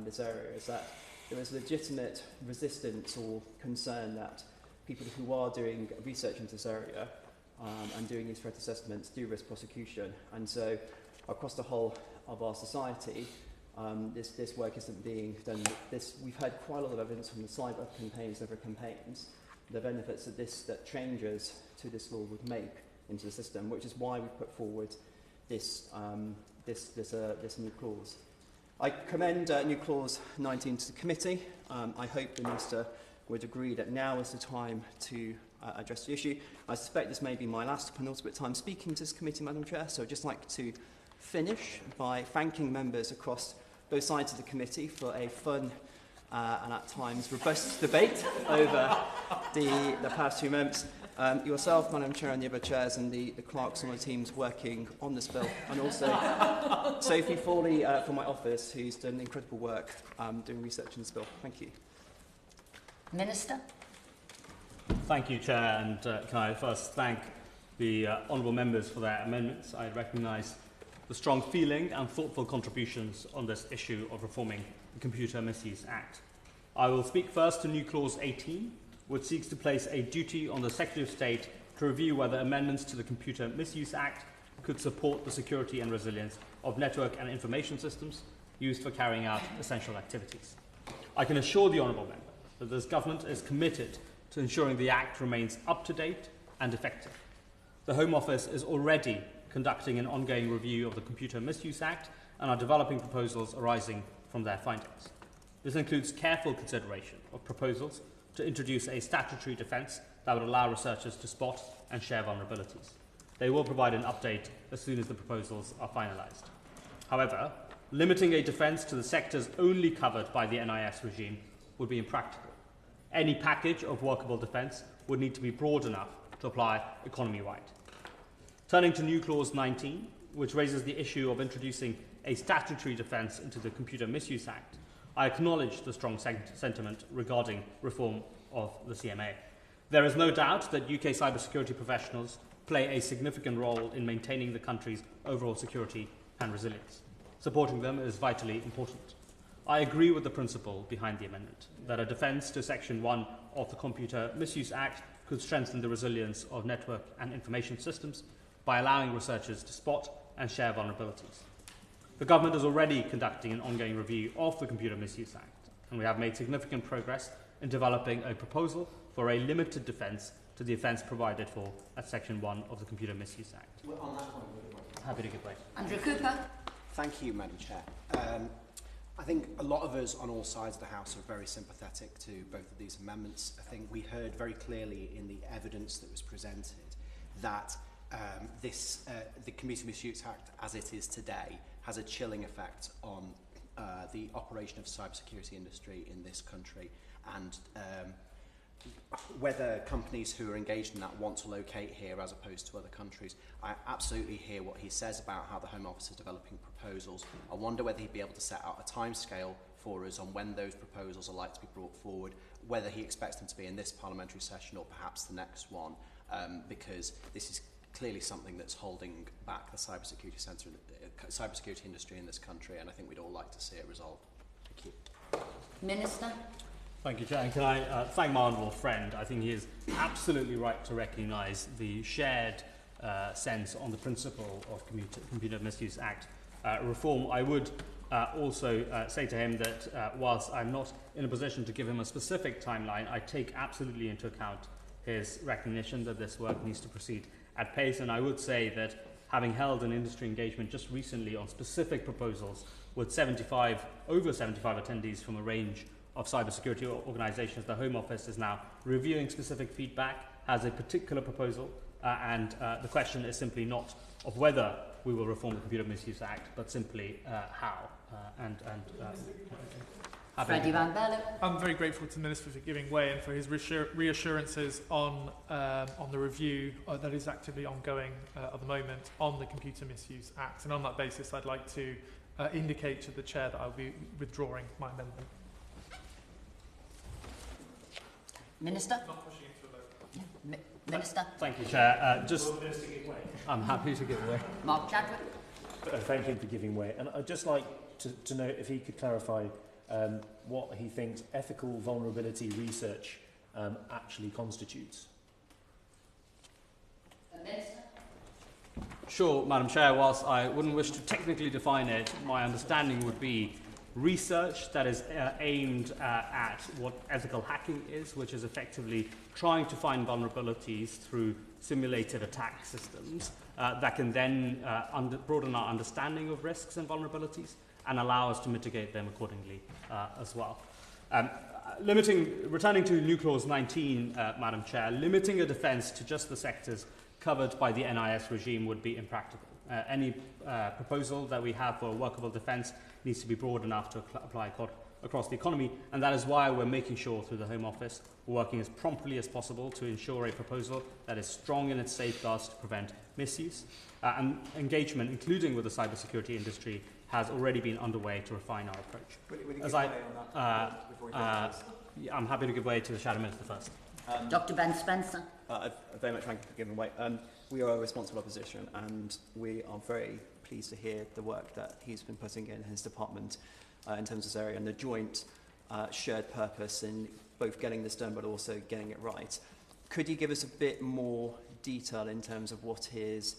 this area is that there is legitimate resistance or concern that people who are doing research into this area and doing these threat assessments do risk prosecution. And so across the whole of our society, this work isn't being done. We've had quite a lot of evidence from the cyber campaigns, the benefits that changes to this law would make into the system, which is why we've put forward this new clause. I commend new clause 19 to the committee. I hope the Minister would agree that now is the time to address the issue. I suspect this may be my last penultimate time speaking to this committee, Madam Chair, so I'd just like to finish by thanking members across both sides of the committee for a fun and at times robust debate over the past few months. Yourself, Madam Chair, and the other chairs and the clerks on the teams working on this bill, and also Sophie Foley from my office, who's done incredible work doing research in this bill. Thank you. Minister? Thank you, Chair, and can I first thank the honourable members for their amendments. I recognise the strong feeling and thoughtful contributions on this issue of reforming the Computer Misuse Act. I will speak first to new clause 18, which seeks to place a duty on the Secretary of State to review whether amendments to the Computer Misuse Act could support the security and resilience of network and information systems used for carrying out essential activities. I can assure the honourable member that this government is committed to ensuring the Act remains up-to-date and effective. The Home Office is already conducting an ongoing review of the Computer Misuse Act and are developing proposals arising from their findings. This includes careful consideration of proposals to introduce a statutory defence that would allow researchers to spot and share vulnerabilities. They will provide an update as soon as the proposals are finalised. However, limiting a defence to the sectors only covered by the NIS regime would be impractical. Any package of workable defence would need to be broad enough to apply economy-wide. Turning to new clause 19, which raises the issue of introducing a statutory defence into the Computer Misuse Act, I acknowledge the strong sentiment regarding reform of the CMA. There is no doubt that UK cybersecurity professionals play a significant role in maintaining the country's overall security and resilience. Supporting them is vitally important. I agree with the principle behind the amendment, that a defence to Section 1 of the Computer Misuse Act could strengthen the resilience of network and information systems by allowing researchers to spot and share vulnerabilities. The government is already conducting an ongoing review of the Computer Misuse Act, and we have made significant progress in developing a proposal for a limited defence to the offence provided for at Section 1 of the Computer Misuse Act. Well, on that point, Happy to give way. Andrew Cooper. Thank you, Madam Chair. I think a lot of us on all sides of the House are very sympathetic to both of these amendments. I think we heard very clearly in the evidence that was presented that the Computer Misuse Act, as it is today, has a chilling effect on the operation of the cybersecurity industry in this country, and whether companies who are engaged in that want to locate here as opposed to other countries. I absolutely hear what he says about how the Home Office is developing proposals. I wonder whether he'd be able to set out a timescale for us on when those proposals are likely to be brought forward, whether he expects them to be in this parliamentary session or perhaps the next one, because this is clearly something that's holding back the cybersecurity industry in this country, and I think we'd all like to see it resolved. Thank you. Minister? Thank you, Chair. And can I thank my honourable friend? I think he is absolutely right to recognise the shared sense on the principle of Computer Misuse Act reform. I would also say to him that whilst I'm not in a position to give him a specific timeline, I take absolutely into account his recognition that this work needs to proceed at pace. And I would say that having held an industry engagement just recently on specific proposals with over 75 attendees from a range of cybersecurity organisations, the Home Office is now reviewing specific feedback, has a particular proposal, and the question is simply not of whether we will reform the Computer Misuse Act, but simply how. Freddie Van Bellen. I'm very grateful to the Minister for giving way and for his reassurances on the review that is actively ongoing at the moment on the Computer Misuse Act. And on that basis, I'd like to indicate to the Chair that I'll be withdrawing my amendment. Minister? Not pushing it to a vote. Yeah. Minister? Thank you, Chair. I'm happy to give way. Mark Chadwick? Thank him for giving way. And I'd just like to know if he could clarify what he thinks ethical vulnerability research actually constitutes. Sure, Madam Chair. Whilst I wouldn't wish to technically define it, my understanding would be research that is aimed at what ethical hacking is, which is effectively trying to find vulnerabilities through simulated attack systems that can then broaden our understanding of risks and vulnerabilities and allow us to mitigate them accordingly as well. Returning to New Clause 19, Madam Chair, limiting a defence to just the sectors covered by the NIS regime would be impractical. Any proposal that we have for a workable defence needs to be broad enough to apply across the economy, and that is why we're making sure through the Home Office we're working as promptly as possible to ensure a proposal that is strong in its safeguards to prevent misuse. And engagement, including with the cybersecurity industry, has already been underway to refine our approach. I'm happy to give way to the Shadow Minister first. Dr. Ben Spencer. I very much thank you for giving way. We are a responsible opposition, and we are very pleased to hear the work that he's been putting in his department in terms of this area and the joint shared purpose in both getting this done but also getting it right. Could you give us a bit more detail in terms of what his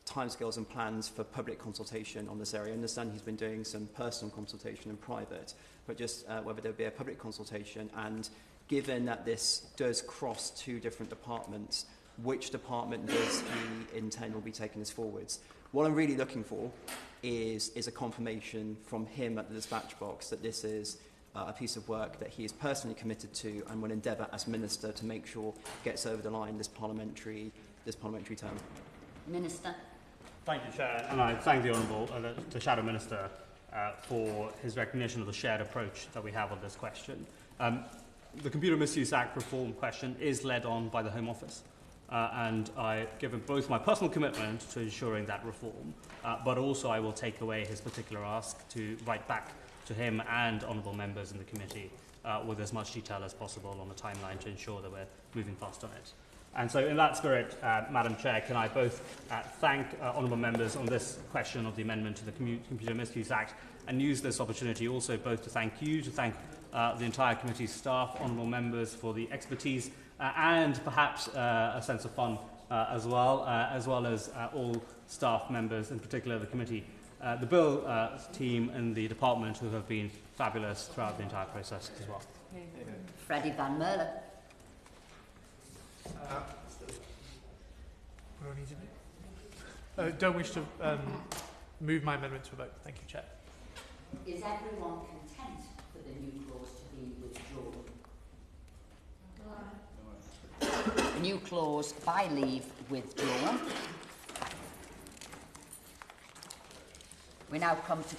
timescales and plans for public consultation on this area? I understand he's been doing some personal consultation in private, but just whether there would be a public consultation, and given that this does cross two different departments, which department does he intend will be taking this forwards? What I'm really looking for is a confirmation from him at the dispatch box that this is a piece of work that he is personally committed to and will endeavour as Minister to make sure gets over the line this parliamentary term. Minister. Thank you, Chair, and I thank the Honourable, the Shadow Minister, for his recognition of the shared approach that we have on this question. The Computer Misuse Act reform question is led on by the Home Office, and I've given both my personal commitment to ensuring that reform, but also I will take away his particular ask to write back to him and honourable members in the committee with as much detail as possible on the timeline to ensure that we're moving fast on it. And so in that spirit, Madam Chair, can I both thank honourable members on this question of the amendment to the Computer Misuse Act, and use this opportunity also both to thank you, to thank the entire committee's staff, honourable members for the expertise and perhaps a sense of fun as well as all staff members, in particular the committee, the Bill team and the department, who have been fabulous throughout the entire process as well. Freddie Van Merle. Don't wish to move my amendment to a vote. Thank you, Chair. Is everyone content for the new clause to be withdrawn? The new clause by leave withdrawn. We now come to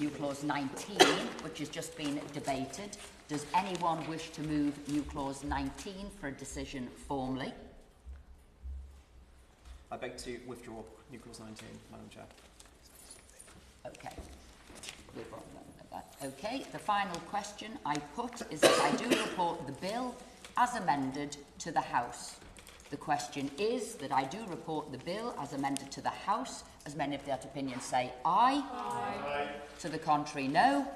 new clause 19, which has just been debated. Does anyone wish to move new clause 19 for a decision formally? I beg to withdraw new clause 19, Madam Chair. Okay. Okay, the final question I put is that I do report the bill as amended to the House. The question is that I do report the bill as amended to the House. As many of that opinion say aye. Aye. To the contrary, no.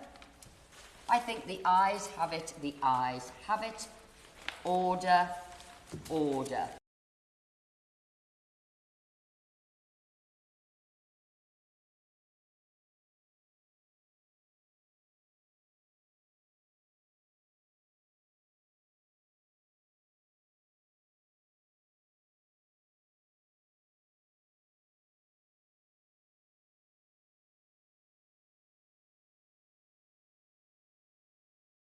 I think the ayes have it. The ayes have it. Order. Order.